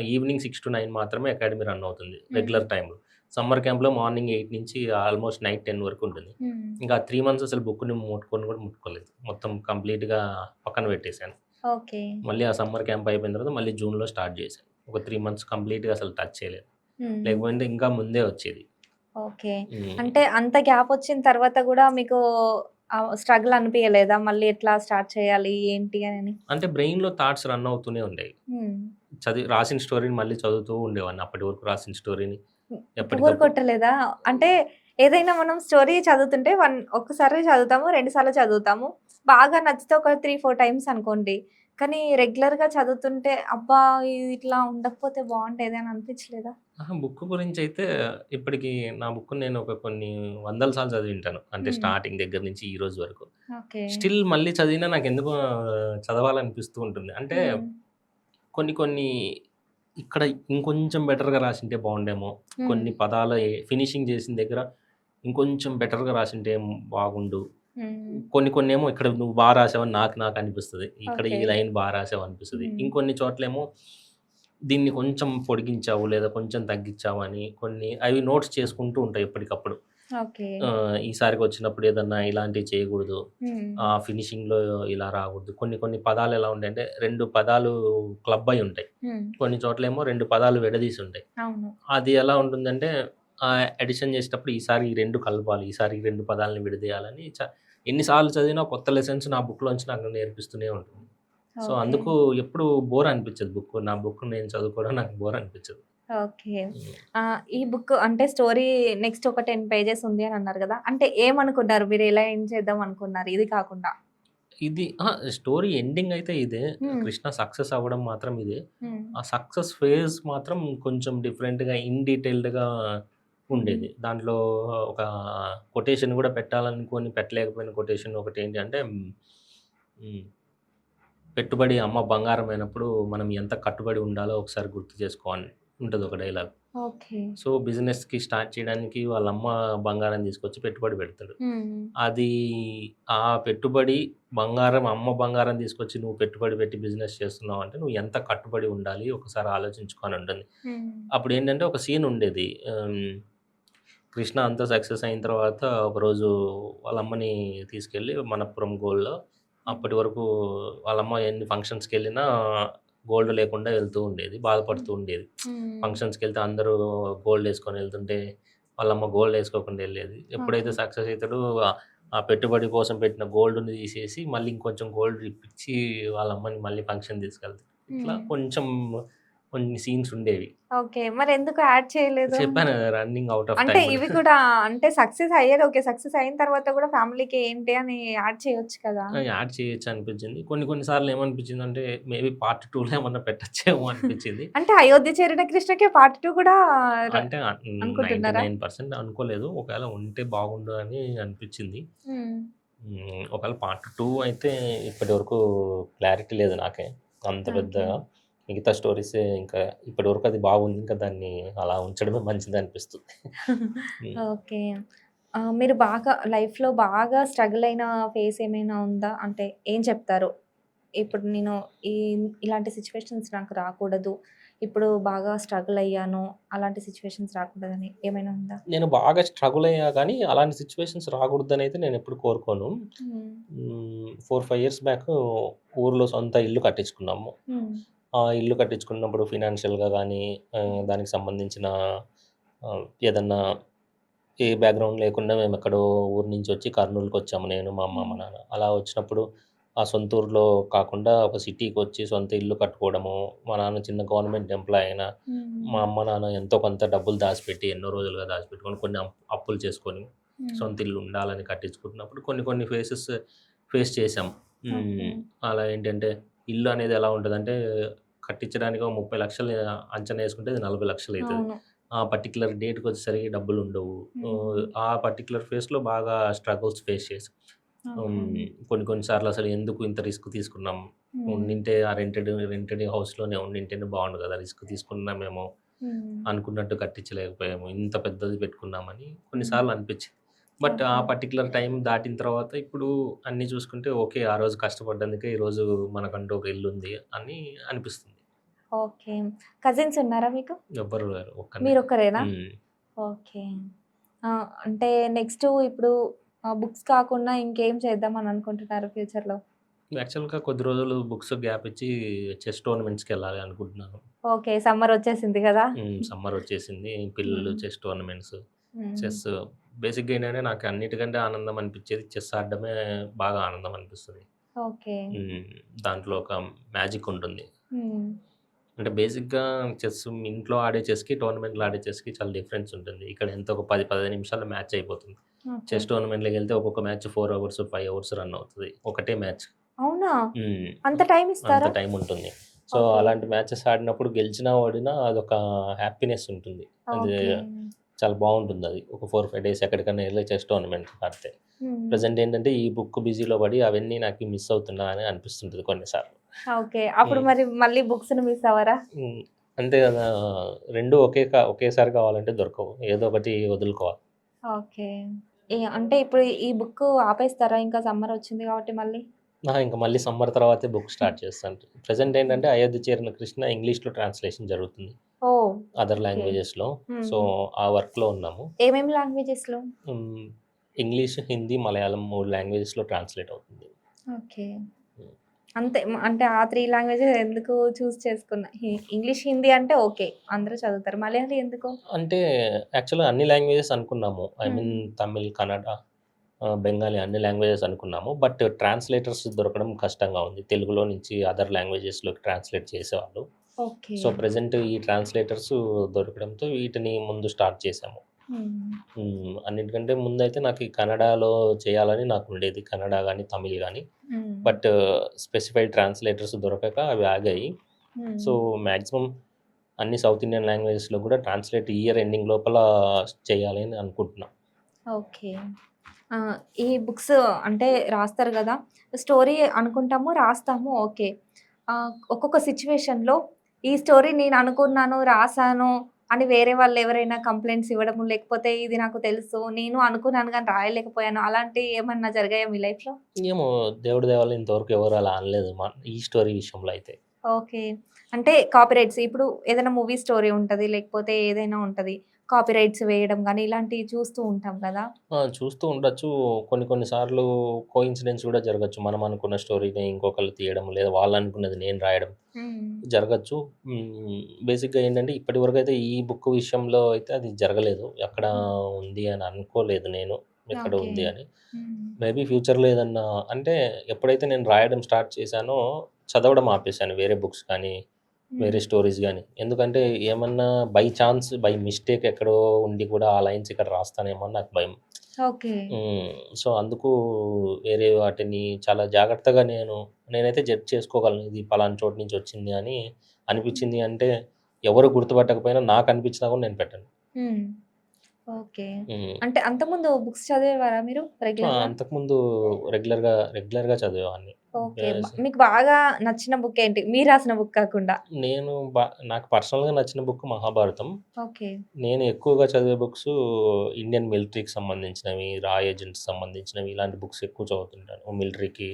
ఈవినింగ్ 6-9 మాత్రమే అకాడమీ రన్ అవుతుంది హ్మ్. రెగ్యులర్ టైమ్‌లో. సమ్మర్ క్యాంప్‌లో మార్నింగ్ 8 నుంచి ఆల్మోస్ట్ నైట్ 10 వరకు ఉంటుంది. హ్మ్. ఇంకా 3 మంత్స్ అసలు బుక్‌ని ముట్టుకొని కూడా ముట్టుకోలేదు. మొత్తం కంప్లీట్‌గా పక్కన పెట్టేసాను. ఓకే. మళ్ళీ ఆ సమ్మర్ క్యాంప్ అయిపోయిన తర్వాత మళ్ళీ జూన్‌లో స్టార్ట్ చేశాను. ఒక 3 మంత్స్ కంప్లీట్‌గా అసలు టచ్ చేయలేదు. హ్మ్. లేకపోయింటే ఇంకా ముందే వచ్చేది. ఓకే. హ్మ్. అంటే అంత గ్యాప్ వచ్చిన తర్వాత గూడా మీకు స్ట్రగుల్ అనిపియలేదా? మళ్ళీ ఎట్లా స్టార్ట్ చేయాలి? ఏంటి అని? అంటే బ్రెయిన్‌లో థాట్స్ రన్ అవుతూనే ఉండేవి. హ్మ్. రాసిన స్టోరీని మళ్ళీ చదువుతూ ఉండేవాడిని. అప్పటి వరకు రాసిన స్టోరీని బోర్ ఎప్పటికప్పుడు కొట్టలేదా? అంటే ఏదైనా మనం స్టోరీ చదువుతుంటే ఒక్కసారే చదువుతాము, 2 సార్లు చదువుతాము. బాగా నచ్చితే ఒక 3, 4 టైమ్స్ అనుకోండి. కానీ రెగ్యులర్‌గా చదువుతుంటే అబ్బా! ఇది ఇట్లా ఉండకపోతే బావుండేది అని అనిపించలేదా? అహా! బుక్ గురించైతే ఇప్పటికి నా బుక్‌ని నేను ఒక కొన్ని వందల సార్లు చదివింటాను. అంటే హ్మ్. స్టార్టింగ్ దగ్గర నుంచి ఈ రోజు వరకు. ఓకే. స్టిల్ మళ్ళీ చదివినా నాకెందుకో చదవాలనిపిస్తూ ఉంటుంది. అంటే హ్మ్. కొన్ని కొన్ని ఇక్కడ ఇంకొంచెం బెటర్‌గా రాసుంటే బావుండేమో. హ్మ్. కొన్ని పదాల ఫినిషింగ్ చేసిన దగ్గర ఇంకొంచెం బెటర్‌గా రాసుంటే బాగుండు. హ్మ్. కొన్ని కొన్నేమో ఇక్కడ నువ్వు రాసావని నాకు అనిపిస్తది. ఇక్కడ ఓకే. ఈ లైన్ రాసావనిపిస్తది. హ్మ్. ఇంకొన్ని చోట్లేమో దీన్ని కొంచెం పొడిగించావు లేదా కొంచెం తగ్గించావు అని కొన్ని అవి నోట్స్ చేసుకుంటూ ఉంటాయి ఎప్పటికప్పుడు. ఓకే. ఈసారికొచ్చినప్పుడు ఏదన్నా ఇలాంటివి చేయకూడదు. హ్మ్. ఫినిషింగ్‌లో ఇలా రాకూడదు. కొన్ని కొన్ని పదాలు ఎలా ఉంటాయంటే 2 పదాలు క్లబ్ అయ్యి ఉంటాయి. హ్మ్. కొన్ని చోట్లేమో 2 పదాలు విడదీసి ఉంటాయి. అవును. అది ఎలా ఉంటుందంటే ఎడిషన్ చేసేటప్పుడు ఈసారి ఈ 2 కలపాలి. ఈసారి ఈ 2 పదాలను విడదీయాలని ఎన్ని సార్లు చదివినా కొత్త లెసన్స్ నా బుక్‌లోంచి నాకు నేర్పిస్తూనే ఉంటుంది. So, okay. అందుకు ఎప్పుడు బోర్ అనిపించదు బుక్. నా బుక్ నేను చదువుకోవడం నాకు బోర్ అనిపించదు. ఓకే. హ్మ్. ఈ బుక్ అంటే స్టోరీ నెక్స్ట్ ఒక 10 పేజెస్ ఉంది అని అన్నారు గదా! అంటే ఏమనుకున్నారు? మీరు ఎలా ఎండ్ చేద్దాం అనుకున్నారు ఇది కాకుండా? స్టోరీ ఎండింగ్ అయితే ఇదే. హ్మ్. కృష్ణ సక్సెస్ అవ్వడం మాత్రం ఇదే. హ్మ్. ఆ సక్సెస్ ఫేజ్ మాత్రం కొంచెం డిఫరెంట్‌గా, ఇన్ డీటెయిల్డ్‌గా హ్మ్. ఉండేది. దాంట్లో ఒక కొటేషన్ గూడా పెట్టాలనుకోని పెట్టలేకపోయిన కొటేషన్ ఒకటేంటి అంటే హ్మ్. పెట్టుబడి అమ్మ బంగారమైనప్పుడు మనం ఎంత కట్టుబడి ఉండాలో ఒకసారి గుర్తు చేసుకో అని ఉంటదొక డైలాగ్. ఓకే. సో, బిజినెస్‌కి స్టార్ట్ చేయడానికి వాళ్ళమ్మ బంగారం తీసుకొచ్చి పెట్టుబడి పెడతాడు. హ్మ్. అది ఆ పెట్టుబడి అమ్మ బంగారం తీసుకొచ్చి నువ్వు పెట్టుబడి పెట్టి బిజినెస్ చేస్తున్నావంటే నువ్వు ఎంత కట్టుబడి ఉండాలి ఒకసారి ఆలోచించుకో అని ఉంటుంది. హ్మ్. అప్పుడేంటంటే ఒక సీన్ ఉండేది. కృష్ణ అంతా సక్సెస్ అయిన తర్వాత ఒకరోజు వాళ్ళ అమ్మని తీసుకెళ్ళి మనప్పురం గోల్డ్‌లో హ్మ్. అప్పటి వరకు వాళ్ళమ్మ ఎన్ని ఫంక్షన్స్‌కెళ్ళినా గోల్డ్ లేకుండా వెళ్తూ ఉండేది. బాధపడుతూ ఉండేది. హ్మ్. ఫంక్షన్స్‌కెళ్తే అందరూ గోల్డ్ ఎళ్తుంటే వాళ్ళమ్మ గోల్డ్ ఎసుకోకుండా ఎళ్ళేది. ఎప్పుడైతే ఓకే. సక్సెస్ అయితాడో ఆ పెట్టుబడి కోసం పెట్టిన గోల్డ్‌ని తీసేసి మళ్ళీ ఇంకొంచెం గోల్డ్ ఇప్పించి వాళ్ళమ్మని మళ్ళీ ఫంక్షన్ తీసుకెళ్తాడు. ఇట్లా హ్మ్. కొంచెం కొన్ని సీన్స్ ఉండేవి. ఓకే. మరెందుకు యాడ్ చేయలేదు? చెప్పాను కదా! రన్నింగ్ ఔట్ ఆఫ్ అంటే టైమ్ అని. ఇవి కూడా అంటే సక్సెస్ అయ్యారు. ఓకే. సక్సెస్ అయిన తర్వాత కూడా ఫ్యామిలీకి ఏంటి అని యాడ్ చేయొచ్చు కదా! యాడ్ చేయొచ్చు అనిపించింది. కొన్ని కొన్ని సార్లు ఏమనిపించిందంటే మేబీ పార్ట్ 2లో ఏమన్నా పెట్టచ్చేమో అనిపించింది. అంటే 'అయోధ్య చేరిన కృష్ణ'కే పార్ట్ 2 కూడా ర అంటే అనుకుంటున్నారా? 99% అనుకోలేదు. ఒకవేళ ఉంటే బాగుండు అని అనిపించింది. హ్మ్. ఒకవేళ పార్ట్ 2 అయితే ఇప్పటివరకు క్లారిటీ లేదు నాకే. అంత ఓకే. పెద్దగా. మిగతా స్టోరీసే ఇంకా ఇప్పటివరకు అది బాగుంది. ఇంకా దాన్ని అలా ఉంచడమే మంచిదనిపిస్తుంది. హ్మ్. ఓకే. మీరు బాగా లైఫ్‌లో బాగా స్ట్రగుల్ అయిన ఫేస్ ఏమైనా ఉందా? అంటే ఏం చెప్తారు? ఇప్పుడు నేను ఈ ఇలాంటి సిట్యుయేషన్స్ నాకు రాకూడదు. ఇప్పుడు బాగా స్ట్రగుల్ అయ్యాను అలాంటి సిచ్యువేషన్స్ రాకూడదని ఏమైనా ఉందా? నేను బాగా స్ట్రగుల్ అయ్యా కానీ అలాంటి సిచ్యువేషన్స్ రాకూడదని అయితే నేను ఎప్పుడు కోరుకోను. హ్మ్. 4, 5 ఇయర్స్ బ్యాక్ ఊర్లో సొంత ఇల్లు కట్టించుకున్నాము. హ్మ్. ఆ ఇల్లు కట్టించుకున్నప్పుడు ఫినాన్షియల్‌గా గానీ దానికి సంబంధించిన ఏదన్నా ఏ బ్యాక్‌గ్రౌండ్ లేకుండా మేమెక్కడో ఊరు నుంచి వచ్చి కర్నూలుకొచ్చాము నేను, మా అమ్మ, మా హ్మ్. నాన్న. అలా వచ్చినప్పుడు ఆ సొంత ఊర్లో కాకుండా ఒక సిటీకొచ్చి సొంత ఇల్లు కట్టుకోవడము, మా నాన్న చిన్న గవర్నమెంట్ ఎంప్లాయ్ అయినా, హ్మ్. మా అమ్మ, నాన్న ఎంతో కొంత డబ్బులు దాచిపెట్టి ఎన్నో రోజులుగా దాచిపెట్టుకొని కొన్ని అప్పులు చేసుకొని హ్మ్. సొంత ఇల్లు ఉండాలని కట్టించుకుంటున్నప్పుడు కొన్ని కొన్ని ఫేస్ చేశాం. ఓకే. హ్మ్. అలా ఏంటంటే ఇల్లు అనేది ఎలా ఉంటదంటే కట్టించడానికి ఒక 30,00,000 అంచనా యేసుకుంటే అది 40,00,000 అయితది. అవును. ఆ పర్టిక్యులర్ డేట్‌కొచ్చేసరికి డబ్బులుండవు. హ్మ్. ఆ పర్టిక్యులర్ ఫేస్‌లో బాగా స్ట్రగుల్స్ ఫేస్ చేశాం. ఓకే. కొన్ని కొన్ని సార్లు అసలు ఎందుకు ఇంత రిస్క్ తీసుకున్నాం? హ్మ్. ఉండింటే ఆ రెంటెడ్ హౌస్‌లోనే ఉండింటేనే బావుండు గదా! రిస్క్ తీసుకున్నామేమో హ్మ్. అనుకున్నట్టు కట్టించలేకపోయాము. ఇంత పెద్దది పెట్టుకున్నామని కొన్ని హ్మ్. సార్లు అనిపిచ్చింది. బట్ ఆ ఓకే. పర్టిక్యులర్ టైమ్ దాటిన తర్వాత ఇప్పుడు అన్నీ చూసుకుంటే ఓకే. ఆ రోజు కష్టపడ్డందుకే ఈరోజు మనకంటూ ఒక ఇల్లుంది అని అనిపిస్తుంది. ఓకే. కజిన్స్ ఉన్నారా మీకు? ఎవ్వరు లేరు. ఒక్కడినే. మీరొక్కరేనా? హ్మ్. ఓకే. అంటే నెక్స్ట్ ఇప్పుడు బుక్స్ కాకుండా ఇంకేం చేద్దామని అనుకుంటున్నారు ఫ్యూచర్‌లో? యాక్చువల్‌గా కొద్ది రోజులు బుక్స్ గ్యాప్ ఇచ్చి చెస్ టోర్నమెంట్స్‌కెళ్ళాలి అనుకుంటున్నాను. ఓకే. సమ్మర్ వచ్చేసింది గదా! సమ్మర్ వచ్చేసింది. పిల్లలు హ్మ్. చెస్ టోర్నమెంట్స్, హ్మ్. చెస్ బేసిక్‌గా ఏంటంటే నాకు అన్నిటికంటే ఆనందం అనిపించేది చెస్ ఆడడమే బాగా ఆనందం అనిపిస్తది. ఓకే. హ్మ్. దాంట్లో ఒక మ్యాజిక్ ఉంటుంది. హ్మ్. అంటే బేసిక్‌గా చెస్ ఇంట్లో ఆడే చెస్‌కి, టోర్నమెంట్‌లో ఆడే చెస్‌కి చాలా డిఫరెన్స్ ఉంటుంది. ఇక్కడ ఎంత ఒక 10, 15 నిమిషాల్లో మ్యాచ్ అయిపోతుంది. ఓకే. చెస్ టోర్నమెంట్‌లోకెళ్తే ఒక్కొక్క మ్యాచ్ 4 అవర్స్, 5 అవర్స్ రన్ అవుతది. ఒకటే మ్యాచ్. అవునా? హ్మ్. అంత టైమ్ అంత ఇస్తారా? టైమ్ ఉంటుంది. So, okay. అలాంటి మ్యాచెస్ ఆడినప్పుడు గెలిచినా, ఓడినా అదొక హ్యాపీనెస్ ఉంటుంది. అది ఓకే. చాలా బావుంటుందది. ఒక 4, 5 డేస్ ఎక్కడికన్నా ఎళ్లి చెస్ టోర్నమెంట్ ఆడితే. హ్మ్. ప్రెజెంట్ ఏంటంటే ఈ బుక్ బిజీలో పడి అవన్నీ నాకు మిస్ అవుతున్నా అని అనిపిస్తుంటది కొన్నిసార్లు. ఓకే. అప్పుడు హ్మ్. మరి మళ్ళీ బుక్స్‌ని మిస్ అవ్వరా? హ్మ్. అంతే గదా! 2 ఒకేసారి కావాలంటే దొరకవు. ఏదో ఒకటి వదులుకోవాలి. ఓకే. అంటే ఇప్పుడు ఈ బుక్ ఆపేస్తారా? ఇంకా సమ్మర్ వచ్చింది కాబట్టి మళ్ళీ? ఇంక మళ్ళీ సమ్మర్ తర్వాతే బుక్ స్టార్ట్ చేస్తాను. Present okay. ఏంటంటే 'అయోధ్య చేరిన కృష్ణ' ఇంగ్లీష్‌లో ట్రాన్స్‌లేషన్ జరుగుతుంది. ఓహ్! Other okay. లాంగ్వేజెస్‌లో. సో, హ్మ్. ఆ వర్క్‌లో ఉన్నాము. ఏమేమి లాంగ్వేజెస్‌లో? హ్మ్. ఇంగ్లీష్, హిందీ, మలయాళం 3 లాంగ్వేజెస్‌లో ట్రాన్స్‌లేట్ అవుతుంది. ఓకే. హ్మ్. అంతే. అంటే ఆ 3 లాంగ్వేజెస్ ఎందుకు చూజ్ చేసుకున్న? ఇంగ్లీష్, హిందీ అంటే ఓకే. అందరూ చదువుతారు. మలయాళీ ఎందుకు? అంటే యాక్చువల్‌గా అన్ని లాంగ్వేజెస్ అనుకున్నాము. ఐ మీన్ హ్మ్. తమిళ్, కన్నడ, బెంగాలీ అన్ని లాంగ్వేజెస్ అనుకున్నాము. బట్ ట్రాన్స్‌లేటర్స్ దొరకడం కష్టంగా ఉంది. తెలుగులో నుంచి అదర్ లాంగ్వేజెస్‌లోకి ట్రాన్స్‌లేట్ చేసేవాళ్ళు. ఓకే. సో, ప్రెజెంట్ ఈ ట్రాన్స్‌లేటర్స్ దొరకడంతో వీటిని ముందు స్టార్ట్ చేశాము. హ్మ్. అన్నిటికంటే ముందైతే నాకు ఈ కన్నడలో చేయాలని నాకుండేది. కన్నడ గాని, తమిళ్ గాని. హ్మ్. బట్ స్పెసిఫైడ్ ట్రాన్స్‌లేటర్స్ దొరకక అవి ఆగాయి. హ్మ్. సో, మాక్సిమం అన్ని సౌత్ ఇండియన్ లాంగ్వేజెస్‌లో కూడా ట్రాన్స్‌లేట్ ఈ ఇయర్ ఎండింగ్ లోపల చేయాలి అని అనుకుంటున్నా. ఓకే. ఈ బుక్స్ అంటే రాస్తారు గదా! స్టోరీ అనుకుంటాము, రాస్తాము ఓకే. ఒక్కొక్క సిట్యుయేషన్‌లో ఈ స్టోరీ నేను అనుకున్నాను, రాసాను అని వేరే వాళ్ళెవరైనా కంప్లెయింట్స్ ఇవ్వడము, లేకపోతే ఇది నాకు తెలుసు, నేను అనుకున్నాను గానీ రాయలేకపోయాను. అలాంటియి ఏమన్నా జరిగాయా మీ లైఫ్‌లో? ఏమో దేవుడి దయ వల్ల ఇంతవరకు ఎవరు అలా అనలేదు. ఈ స్టోరీ విషయంలో అయితే. ఓకే. అంటే కాపీరైట్స్ ఇప్పుడు ఏదైనా మూవీ స్టోరీ ఉంటది. లేకపోతే ఏదైనా ఉంటది. కాపీరైట్స్ వేయడం గానీ, ఇలాంటివి చూస్తూ ఉంటాం గదా! చూస్తూ ఉండొచ్చు. కొన్ని కొన్ని సార్లు కోయిన్సిడెన్స్ కూడా జరగొచ్చు. మనం అనుకున్న స్టోరీని ఇంకొకళ్ళు తీయడం, లేదా వాళ్ళనుకున్నది నేను రాయడం హ్మ్. జరగచ్చు. బేసిక్‌గా ఏంటంటే ఇప్పటివరకైతే ఈ బుక్ విషయంలో అయితే అది జరగలేదు. ఎక్కడ హ్మ్. ఉంది అని అనుకోలేదు నేను. ఎక్కడ ఓకే. ఉంది అని. హ్మ్. మేబీ ఫ్యూచర్‌లో ఏదన్నా అంటే ఎప్పుడైతే నేను రాయడం స్టార్ట్ చేశానో చదవడం ఆపేశాను. వేరే బుక్స్ కానీ, హ్మ్. వేరే స్టోరీస్ గాని. ఎందుకంటే ఏమన్నా బై ఛాన్స్, బై మిస్టేక్ ఎక్కడో ఉండి కూడా ఆ లైన్స్ ఇక్కడ రాస్తానేమో అని నాకు భయం. ఓకే. హ్మ్. సో, అందుకు వేరే వాటిని చాలా జాగ్రత్తగా నేనైతే జడ్జ్ చేసుకోగలను. ఇది పలానా చోటు నుంచి వచ్చింది అని అనిపించింది అంటే, ఎవరు గుర్తుపట్టకపోయినా నాకనిపించినా కూడా నేను పెట్టను. హ్మ్. ఓకే. హ్మ్. అంటే అంతకుముందు బుక్స్ చదివేవారా మీరు రెగ్యులర్‌గా? అంతకుముందు రెగ్యులర్‌గా చదివేవాడిని. ఓకే. బేస్ మీకు బాగా నచ్చిన బుక్ ఏంటి? మీరు రాసిన బుక్ కాకుండా? నేను నాకు పర్సనల్‌గా నచ్చిన బుక్ 'మహాభారతం.' ఓకే. నేను ఎక్కువగా చదివే బుక్సు ఇండియన్ మిలిటరీకి సంబంధించినవి, రా ఏజెంట్స్ సంబంధించినవి ఇలాంటి బుక్స్ ఎక్కువ చదువుతుంటాను. మిలిటరీకి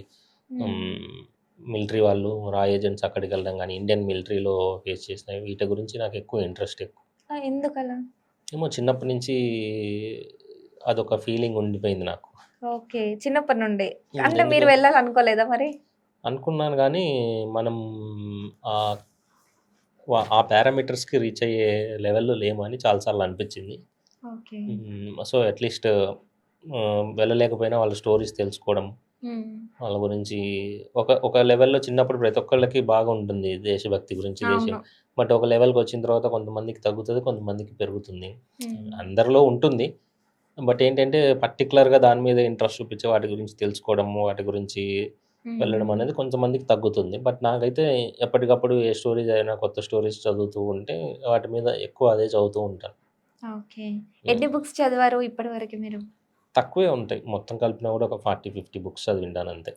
హ్మ్. హ్మ్. మిలిటరీ వాళ్ళు రా ఏజెంట్స్ అక్కడికి వెళ్ళడం కానీ ఇండియన్ మిలిటరీలో ఫేస్ చేసినవి వీటి గురించి నాకు ఎక్కువ ఇంట్రెస్ట్ ఎక్కువ. ఎందుకలా? ఏమో చిన్నప్పటి నుంచి అదొక ఫీలింగ్ ఉండిపోయింది నాకు. ఓకే. చిన్నప్పటి నుండి. అంటే ఎందుకు మీరు వెళ్ళాలనుకోలేదా మరి? అనుకున్నాను కానీ మనం ఆహ్, ఆ పారామీటర్స్‌కి రీచ్ అయ్యే లెవెల్‌లో లేమని చాలా సార్లు అనిపించింది. ఓకే. సో, అట్‌లీస్ట్ వెళ్ళలేకపోయినా వాళ్ళ స్టోరీస్ తెలుసుకోవడం, హ్మ్. వాళ్ళ గురించి ఒక లెవెల్‌లో చిన్నప్పుడు ప్రతి ఒక్కళ్ళకి బాగా ఉంటుంది దేశభక్తి గురించి, అవును. బట్ ఒక లెవెల్‌కొచ్చిన తర్వాత కొంతమందికి తగ్గుతది, కొంతమందికి పెరుగుతుంది. హ్మ్. అందరిలో ఉంటుంది. బట్ ఏంటంటే పర్టిక్యులర్‌గా దాని మీద ఇంట్రెస్ట్ చూపించి వాటి గురించి తెలుసుకోవడము, వాటి గురించి వెళ్ళడం హ్మ్. అనేది కొంతమందికి తగ్గుతుంది. బట్ నాకైతే ఎప్పటికప్పుడు ఏ స్టోరీస్ అయినా కొత్త స్టోరీస్ చదువుతూ ఉంటే వాటి మీద ఎక్కువ అదే చదువుతూ ఉంటాను. ఓకే. హ్మ్. ఎన్ని బుక్స్ చదివారు ఇప్పటివరకు మీరు? తక్కువే ఉంటాయి. మొత్తం కలిపినా కూడా ఒక 40, 50 బుక్స్ చదివింటానంతే.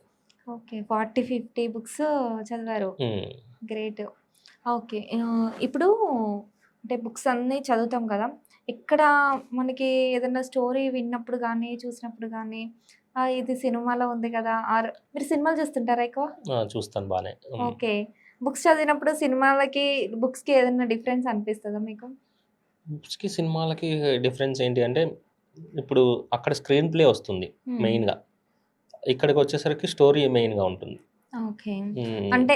ఓకే. 40, 50 బుక్స్ చదివారు. హ్మ్. గ్రేట్. ఓకే. ఇప్పుడు అంటే బుక్స్ అన్నీ చదువుతాం కదా! ఎక్కడ మనకి ఏదన్నా స్టోరీ విన్నప్పుడు గానీ, చూసినప్పుడు గానీ, ఇది సినిమాలో ఉంది కదా! మీరు సినిమాలు చూస్తుంటారా ఎక్కువ? చూస్తాను బానే. హ్మ్. ఓకే. బుక్స్ చదివినప్పుడు సినిమాలకి, బుక్స్‌కి ఏదన్నా డిఫరెన్స్ అనిపిస్తదా మీకు? బుక్స్‌కి, సినిమాలకి డిఫరెన్స్ ఏంటి అంటే, ఇప్పుడు అక్కడ స్క్రీన్ ప్లే వస్తుంది హ్మ్. మెయిన్‌గా. ఇక్కడికొచ్చేసరికి స్టోరీ మెయిన్‌గా ఉంటుంది. ఓకే. హ్మ్. అంటే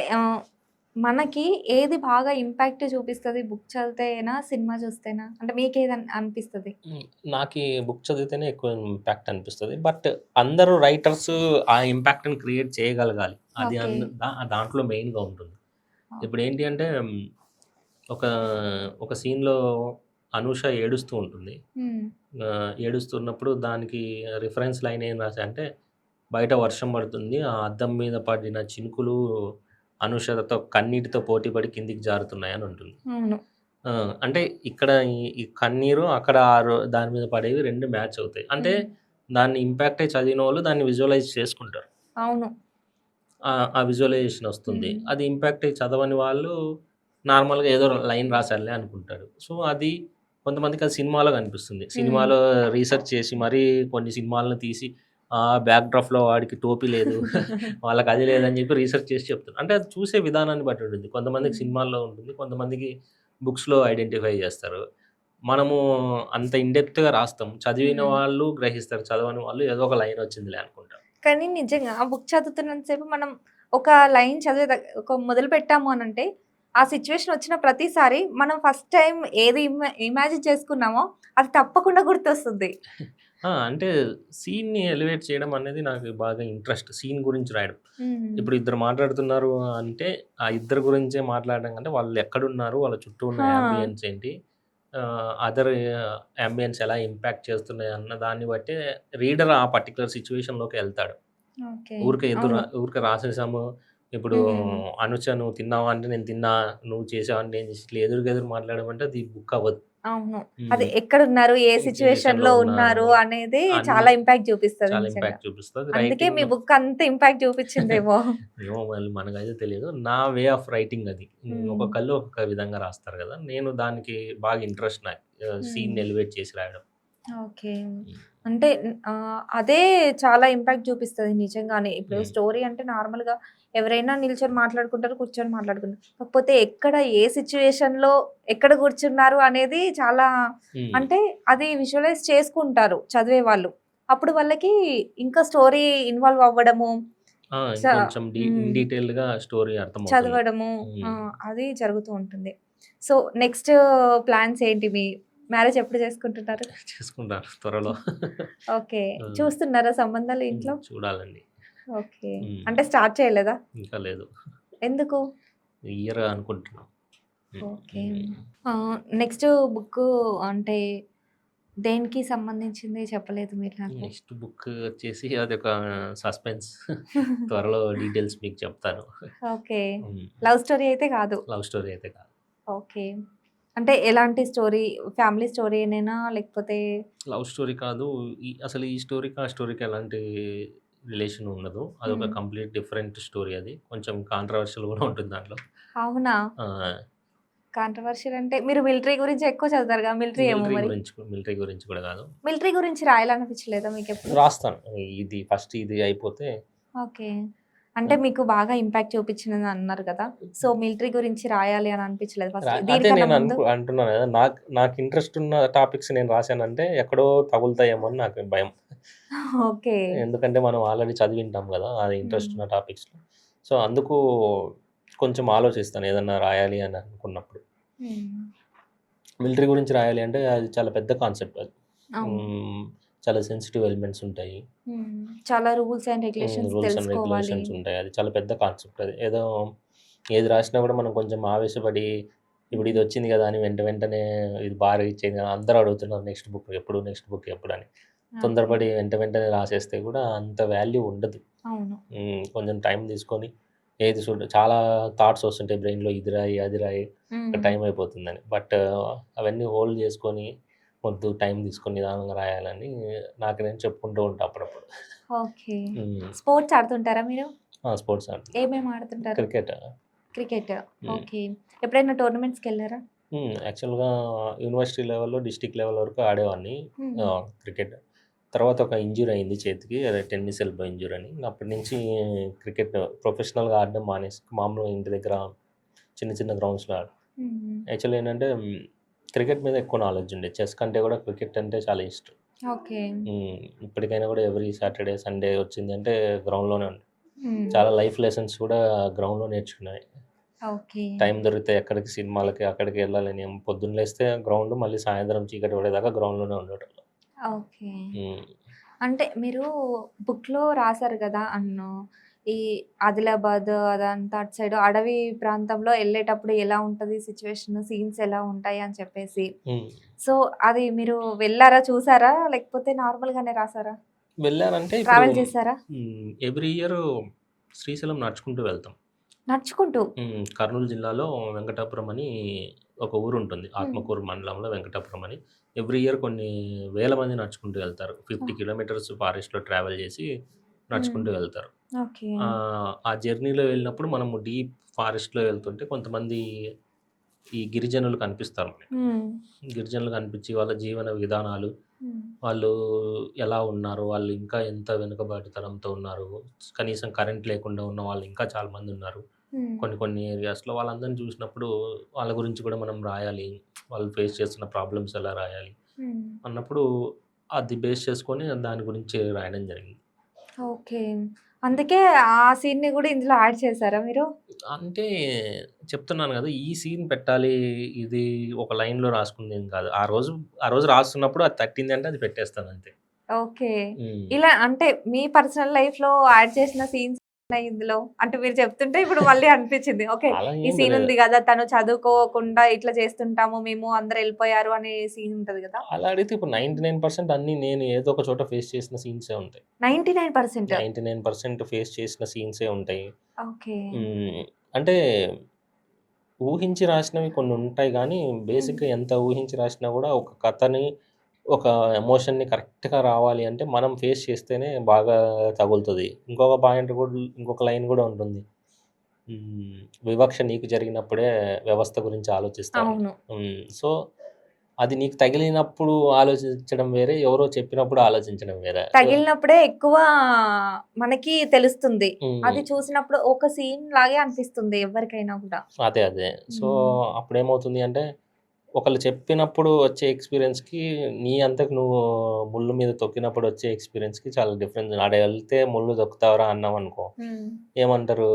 మనకి ఏది బాగా ఇంపాక్ట్ చూపిస్తది? బుక్ చదివితేనా? సినిమా చూస్తేనా? అంటే మీకేది అనిపిస్తది? హ్మ్. నాకీ బుక్ చదివితేనే ఎక్కువ ఇంపాక్ట్ అనిపిస్తది. బట్ అందరూ రైటర్స్ ఆ ఇంపాక్ట్‌ని క్రియేట్ చేయగలగాలి. అది ఓకే. దాంట్లో మెయిన్‌గా ఉంటుంది. ఓకే. ఇప్పుడేంటి అంటే ఒక ఒక సీన్‌లో అనూష ఏడుస్తూ ఉంటుంది. హ్మ్. ఏడుస్తున్నప్పుడు దానికి రిఫరెన్స్ లైన్ ఏం రాశా అంటే, బయట వర్షం పడుతుంది. ఆ అద్దం మీద పడిన చినుకులు అనూషతో కన్నీటితో పోటీ పడి కిందికి జారుతున్నాయని ఉంటుంది. అవును. ఆ! అంటే ఇక్కడ ఈ కన్నీరు అక్కడ దాని మీద పడేవి 2 మ్యాచ్ అవుతాయి. అంటే హ్మ్. దాన్ని ఇంపాక్టే చదివినోళ్ళు దాన్ని విజువలైజ్ చేసుకుంటారు. అవును. ఆ విజువలైజేషన్ వస్తుంది. హ్మ్. అది ఇంపాక్ట్ అయ్యి చదవని వాళ్ళు నార్మల్‌గా ఏదో లైన్ రాసారులే అనుకుంటారు. సో, అది కొంతమందికి అది సినిమాలో కనిపిస్తుంది. హ్మ్. సినిమాలో రీసెర్చ్ చేసి మరీ కొన్ని సినిమాలను తీసి బ్యాక్ డ్రాప్‌లో వాడికి టోపీ లేదు. వాళ్ళకి అది లేదని చెప్పి రీసెర్చ్ చేసి చెప్తారు. అంటే అది చూసే విధానాన్ని బట్టి ఉంటుంది. కొంతమందికి హ్మ్. సినిమాల్లో ఉంటుంది. కొంతమందికి బుక్స్‌లో ఐడెంటిఫై చేస్తారు. మనము అంత ఇన్ డెప్త్‌గా రాస్తాం. చదివిన హ్మ్. వాళ్ళు గ్రహిస్తారు. చదవని వాళ్ళు ఏదో ఒక లైన్ వచ్చిందిలే అనుకుంటారు. కానీ నిజంగా ఆ బుక్ చదువుతున్నంత సేపు మనం ఒక లైన్ చదివే ఒక మొదలుపెట్టాము అనంటే, ఆ సిట్యుయేషన్ వచ్చిన ప్రతిసారి మనం ఫస్ట్ టైమ్ ఏది ఇమాజిన్ చేసుకున్నామో అది తప్పకుండా గుర్తొస్తుంది. అంటే సీన్‌ని ఎలివేట్ చేయడం అనేది నాకు బాగా ఇంట్రెస్ట్. సీన్ గురించి రాయడం. హ్మ్. ఇప్పుడు ఇద్దరు మాట్లాడుతున్నారు అంటే, ఆ ఇద్దరి గురించే మాట్లాడడం కంటే వాళ్ళు ఎక్కడున్నారు? వాళ్ళ చుట్టూ ఉన్న ఆ! యాంబియన్స్ ఏంటి? అదర్ యాంబియన్స్ ఎలా ఇంపాక్ట్ చేస్తున్నాయి అన్న దాన్ని బట్టే రీడర్ ఆ పర్టిక్యులర్ సిట్యుయేషన్‌లోకి ఎళ్తాడు. ఓకే. అవును. ఊరికే రాసేసాము. ఇప్పుడు హ్మ్. అనుచ నువ్వు తిన్నావా? అంటే నేను తిన్నా. నువ్వు చేసావంటే నేను చేసి ఇట్లా ఎదురుగెదురు మాట్లాడమంటే అది బుక్ అవ్వదు. అవును. అది హ్మ్. ఎక్కడున్నారు? ఏ ఈ సిట్యుయేషన్‌లో సిట్యుయేషన్‌లో ఉన్నారు ఉన్నారు అనేది అని చాలా ఇంపాక్ట్ చూపిస్తది చాలా నిజంగా. ఇంపాక్ట్ చూపిస్తది. అందుకే మీ రైటింగ్ బుక్ అంత ఇంపాక్ట్ చూపించిందేమో. ఏమో మరి మనకైతే తెలీదు. నా వే ఆఫ్ రైటింగ్ అది. హ్మ్. ఒక్కొక్కళ్ళు ఒక్కొక్క విధంగా రాస్తారు గదా! నేను దానికి బాగా ఇంట్రెస్ట్ నాకు. హ్మ్. సీన్‌ని ఎలివేట్ చేసి రాయడం. ఓకే. హ్మ్. అంటే అదే చాలా ఇంపాక్ట్ చూపిస్తది నిజంగానే. ఇప్పుడు హ్మ్. స్టోరీ అంటే నార్మల్‌గా ఎవరైనా నిల్చొని మాట్లాడుకుంటారు, కూర్చొని మాట్లాడుకుంటారు. కాకపోతే ఎక్కడ ఏ సిట్యుయేషన్‌లో ఎక్కడ కూర్చున్నారు అనేది చాలా హ్మ్. అంటే అది విజువలైజ్ చేసుకుంటారు చదివే వాళ్ళు. అప్పుడు వాళ్ళకి ఇంకా స్టోరీ ఇన్వాల్వ్ అవ్వడము, స ఇంకొంచెం ఇన్ హ్మ్. డీటెయిల్డ్‌గా స్టోరీ అర్థమవుతుంది. చదవడము హ్మ్. అది జరుగుతూ ఉంటుంది. సో, నెక్స్ట్ ప్లాన్స్ ఏంటి? మ్యారేజ్ ఎప్పుడు చేసుకుంటున్నారు? చేసుకుంటాను త్వరలో. ఓకే. హ్మ్. చూస్తున్నారా సంబంధాలు ఇంట్లో? చూడాలండి. ఓకే. హ్మ్. అంటే స్టార్ట్ చేయలేదా? ఇంకా లేదు. ఎందుకు? ఈ ఇయర్ అనుకుంటున్నాం. హ్మ్. ఓకే. హ్మ్. నెక్స్ట్ బుక్కు అంటే దేనికి సంబంధించింది చెప్పలేదు మీరు నాకు. నెక్స్ట్ బుక్ వచ్చేసి అదొక సస్పెన్స్. త్వరలో డీటెయిల్స్ మీకు చెప్తాను. ఓకే. హ్మ్. లవ్ స్టోరీ అయితే కాదు. లవ్ స్టోరీ అయితే కాదు. ఓకే. అంటే ఎలాంటి స్టోరీ? ఫ్యామిలీ స్టోరీనేనా? లేకపోతే లవ్ స్టోరీ కాదు. అసలు ఈ స్టోరీకి, ఆ స్టోరీకి ఎలాంటి రిలేషన్ ఉండదు. అదొక హ్మ్. కంప్లీట్ డిఫరెంట్ స్టోరీ అది. కొంచెం కాంట్రోవర్షియల్ కూడా ఉంటుంది దాంట్లో. అవునా? ఆ! కాంట్రోవర్షియల్ అంటే మీరు మిలిటరీ గురించి ఎక్కువ చదువుతారుగా. మిలిటరీ ఏమో మరి? మిలిటరీ గురించి కూడా కాదు. మిలిటరీ గురించి రాయాలనిపించలేదా మీకెప్పుడు? రాస్తాను. ఇది ఫస్ట్ ఇది అయిపోతే ఓకే. అంటే మీకు బాగా ఇంపాక్ట్ చూపించినది అన్నారు కదా, సో మిలిటరీ గురించి రాయాలి అని అనిపించలేదు ఫస్ట్ అదే దీనికన్నా నేను ముందు? అంటున్నాను కదా, నాకు ఇంట్రెస్ట్ ఉన్న టాపిక్స్ నేను రాశానంటే ఎక్కడో తగులుతాయేమో అని నాకు భయం. ఓకే. ఎందుకంటే మనం ఆల్రెడీ చదివింటాం కదా, అది ఇంట్రెస్ట్ ఉన్న టాపిక్స్లో. సో అందుకు కొంచెం ఆలోచిస్తాను ఏదన్నా రాయాలి అని అనుకున్నప్పుడు. మిలిటరీ గురించి రాయాలి అంటే అది చాలా పెద్ద కాన్సెప్ట్ అది. అవును. చాలా సెన్సిటివ్ ఎలిమెంట్స్ ఉంటాయి. చాలా rules and regulations rules and తెలుసుకోవాలి. రెగ్యులేషన్స్ ఉంటాయి. అది చాలా పెద్ద కాన్సెప్ట్ అది. ఏది రాసినా కూడా మనం కొంచెం ఆవేశపడి ఇప్పుడు ఇది వచ్చింది కదా అని వెంటనే ఇది బాగా ఇచ్చేది కదా, అందరూ అడుగుతున్నారు నెక్స్ట్ బుక్ ఎప్పుడు అని. తొందరపడి వెంటనే రాసేస్తే కూడా అంత వాల్యూ ఉండదు. అవును. కొంచెం టైం తీసుకొని ఏది చాలా థాట్స్ వస్తుంటాయి బ్రెయిన్‌లో, ఇది రాయి, అది రాయి, టైం అయిపోతుందని. బట్ అవన్నీ హోల్డ్ చేసుకొని వద్దు, టైం తీసుకొని నిదానంగా రాయాలని నాకు నేను చెప్పుకుంటూ ఉంటా అప్పుడప్పుడు. ఓకే. హ్మ్. స్పోర్ట్స్ ఆడుతుంటారా మీరు? స్పోర్ట్స్ ఆడుతుంటా. ఏమేమి ఆడుతుంటారు? క్రికెట్. క్రికెట్. ఓకే. ఎప్పుడైనా టోర్నమెంట్స్‌కెళ్లారా? యాక్చువల్‌గా యూనివర్సిటీ లెవెల్‌లో, డిస్ట్రిక్ట్ లెవెల్ వరకు ఆడేవాడిని హ్మ్. క్రికెట్. తర్వాత ఒక ఇంజ్యూరీ అయింది చేతికి, అదే టెన్నిస్ ఎల్బో ఇంజ్యూరీ అని. అప్పటి నుంచి క్రికెట్ ప్రొఫెషనల్‌గా ఆడడం మానేసి మామూలుగా ఇంటి దగ్గర చిన్న చిన్న గ్రౌండ్స్‌లో యాక్చువల్లీ ఏంటంటే క్రికెట్ మీద ఎక్కువ నాలెడ్జ్ ఉండే. చెస్ కంటే కూడా క్రికెట్ అంటే చాలా ఇష్టం. ఓకే. ఇప్పటికైనా కూడా ఎవ్రీ సాటర్డే, సండే వచ్చిందంటే గ్రౌండ్‌లోనే ఉంటా. చాలా లైఫ్ లెసన్స్ కూడా గ్రౌండ్‌లో నేర్చుకున్నాయి. ఓకే. టైం దొరికితే ఎక్కడికి సినిమాలకి అక్కడికి వెళ్ళాలని పొద్దున్న లేస్తే గ్రౌండ్, మళ్ళీ సాయంత్రం చీకటి పడేదాకా గ్రౌండ్‌లోనే ఉండేటోళ్ళం. ఓకే. హ్మ్. అంటే మీరు బుక్‌లో రాసారు గదా! ఈ ఆదిలాబాద్ అదంతా అటు సైడ్ అడవి ప్రాంతంలో ఎళ్ళేటప్పుడు ఎలా ఉంటది సిట్యుయేషన్, సీన్స్ ఎలా ఉంటాయి అని చెప్పేసి. హ్మ్. సో, అది మీరు వెళ్లారా? చూసారా? లేకపోతే నార్మల్‌గానే రాసారా? వెళ్ళానంటే ఇప్పుడు ట్రావెల్ చేసారా? ఎవ్రీ ఇయర్ శ్రీశైలం నడుచుకుంటూ వెళ్తాం. నడుచుకుంటూ? కర్నూలు జిల్లాలో వెంకటాపురం అని ఒక ఊరుంటుంది. హ్మ్. ఆత్మకూరు మండలంలో వెంకటాపురం అని. ఎవ్రీ ఇయర్ కొన్ని వేల మంది నడుచుకుంటూ వెళ్తారు. 50 కిలోమీటర్స్ ఫారెస్ట్‌లో ట్రావెల్ చేసి నడుచుకుంటూ వెళ్తారు. ఓకే. ఆ జర్నీలో వెళ్ళినప్పుడు మనము డీప్ ఫారెస్ట్‌లో వెళ్తుంటే కొంతమంది ఈ గిరిజనులు కనిపిస్తారు మనకి. హ్మ్. గిరిజనులు కనిపించి వాళ్ళ జీవన విధానాలు, హ్మ్. వాళ్ళు ఎలా ఉన్నారు, వాళ్ళు ఇంకా ఎంత వెనుకబాటుతనంతో ఉన్నారు, కనీసం కరెంట్ లేకుండా ఉన్న వాళ్ళు ఇంకా చాలామంది ఉన్నారు. హ్మ్. కొన్ని ఏరియాస్‌లో వాళ్ళందరిని చూసినప్పుడు వాళ్ళ గురించి కూడా మనం రాయాలి. వాళ్ళు ఫేస్ చేస్తున్న ప్రాబ్లమ్స్ ఎలా రాయాలి హ్మ్. అన్నప్పుడు అది బేస్ చేసుకొని దాని గురించి రాయడం జరిగింది. ఓకే. అందుకే ఆ సీన్‌ని గూడా ఇందులో యాడ్ చేసారా మీరు? అంటే చెప్తున్నాను గదా, ఈ సీన్ పెట్టాలి, ఇది ఒక లైన్‌లో రాసుకుందేం కాదు. ఆ రోజు రాస్తున్నప్పుడు అది తట్టిందంటే అది పెట్టేస్తానంతే. ఓకే. హ్మ్. ఇలా అంటే మీ పర్సనల్ లైఫ్‌లో యాడ్ చేసిన సీన్స్ ఉన్నాయి ఇందులో? అంటే మీరు చెప్తుంటే ఇప్పుడు మళ్ళీ అనిపించింది. ఓకే. అలా ఈ ఏం సీన్ లేదు. ఉంది గదా! తను చదువుకోకుండా ఇట్లా చేస్తుంటాము మేము, అందరూ ఎళ్ళిపోయారు అనే సీన్ ఉంటది గదా! అలా అడిగితే ఇప్పుడు 99% అన్నీ నేను ఏదో ఒక చోట ఫేస్ చేసిన సీన్సే ఉంటాయి. 99%. 99% ఫేస్ చేసిన సీన్సే ఉంటాయి. ఓకే. హ్మ్. అంటే ఊహించి రాసినవి కొన్నుంటాయి గానీ, హ్మ్. బేసిక్‌గా ఎంత ఊహించి రాసినా గూడా ఒక కథని, ఒక ఎమోషన్‌ని కరెక్ట్‌గా రావాలి అంటే మనం ఫేస్ చేస్తేనే బాగా తగులుతది. ఇంకొక లైన్ గూడా ఉంటుంది. హ్మ్. వివక్ష నీకు జరిగినప్పుడే వ్యవస్థ గురించి ఆలోచిస్తావని. అవును. సో, అది నీకు తగిలినప్పుడు ఆలోచించడం వేరే, ఎవరో చెప్పినప్పుడు ఆలోచించడం వేరే. తగిలినప్పుడే ఎక్కువ మనకి తెలుస్తుంది. హ్మ్. అది చూసినప్పుడు ఒక సీన్ లాగే అనిపిస్తుంది ఎవ్వరికైనా గూడా. అదే. సో, హ్మ్. అప్పుడేమవుతుంది అంటే, ఒకళ్ళు చెప్పినప్పుడు వచ్చే ఎక్స్‌పీరియన్స్‌కి, నీ అంతకు నువ్వు ముళ్ళు మీద తొక్కినప్పుడు వచ్చే ఎక్స్‌పీరియన్స్‌కి చాలా డిఫరెన్స్. ఆడ ఎళ్తే ముళ్ళు తొక్కుతావురా అన్నామనుకో, హ్మ్. ఏమంటారు?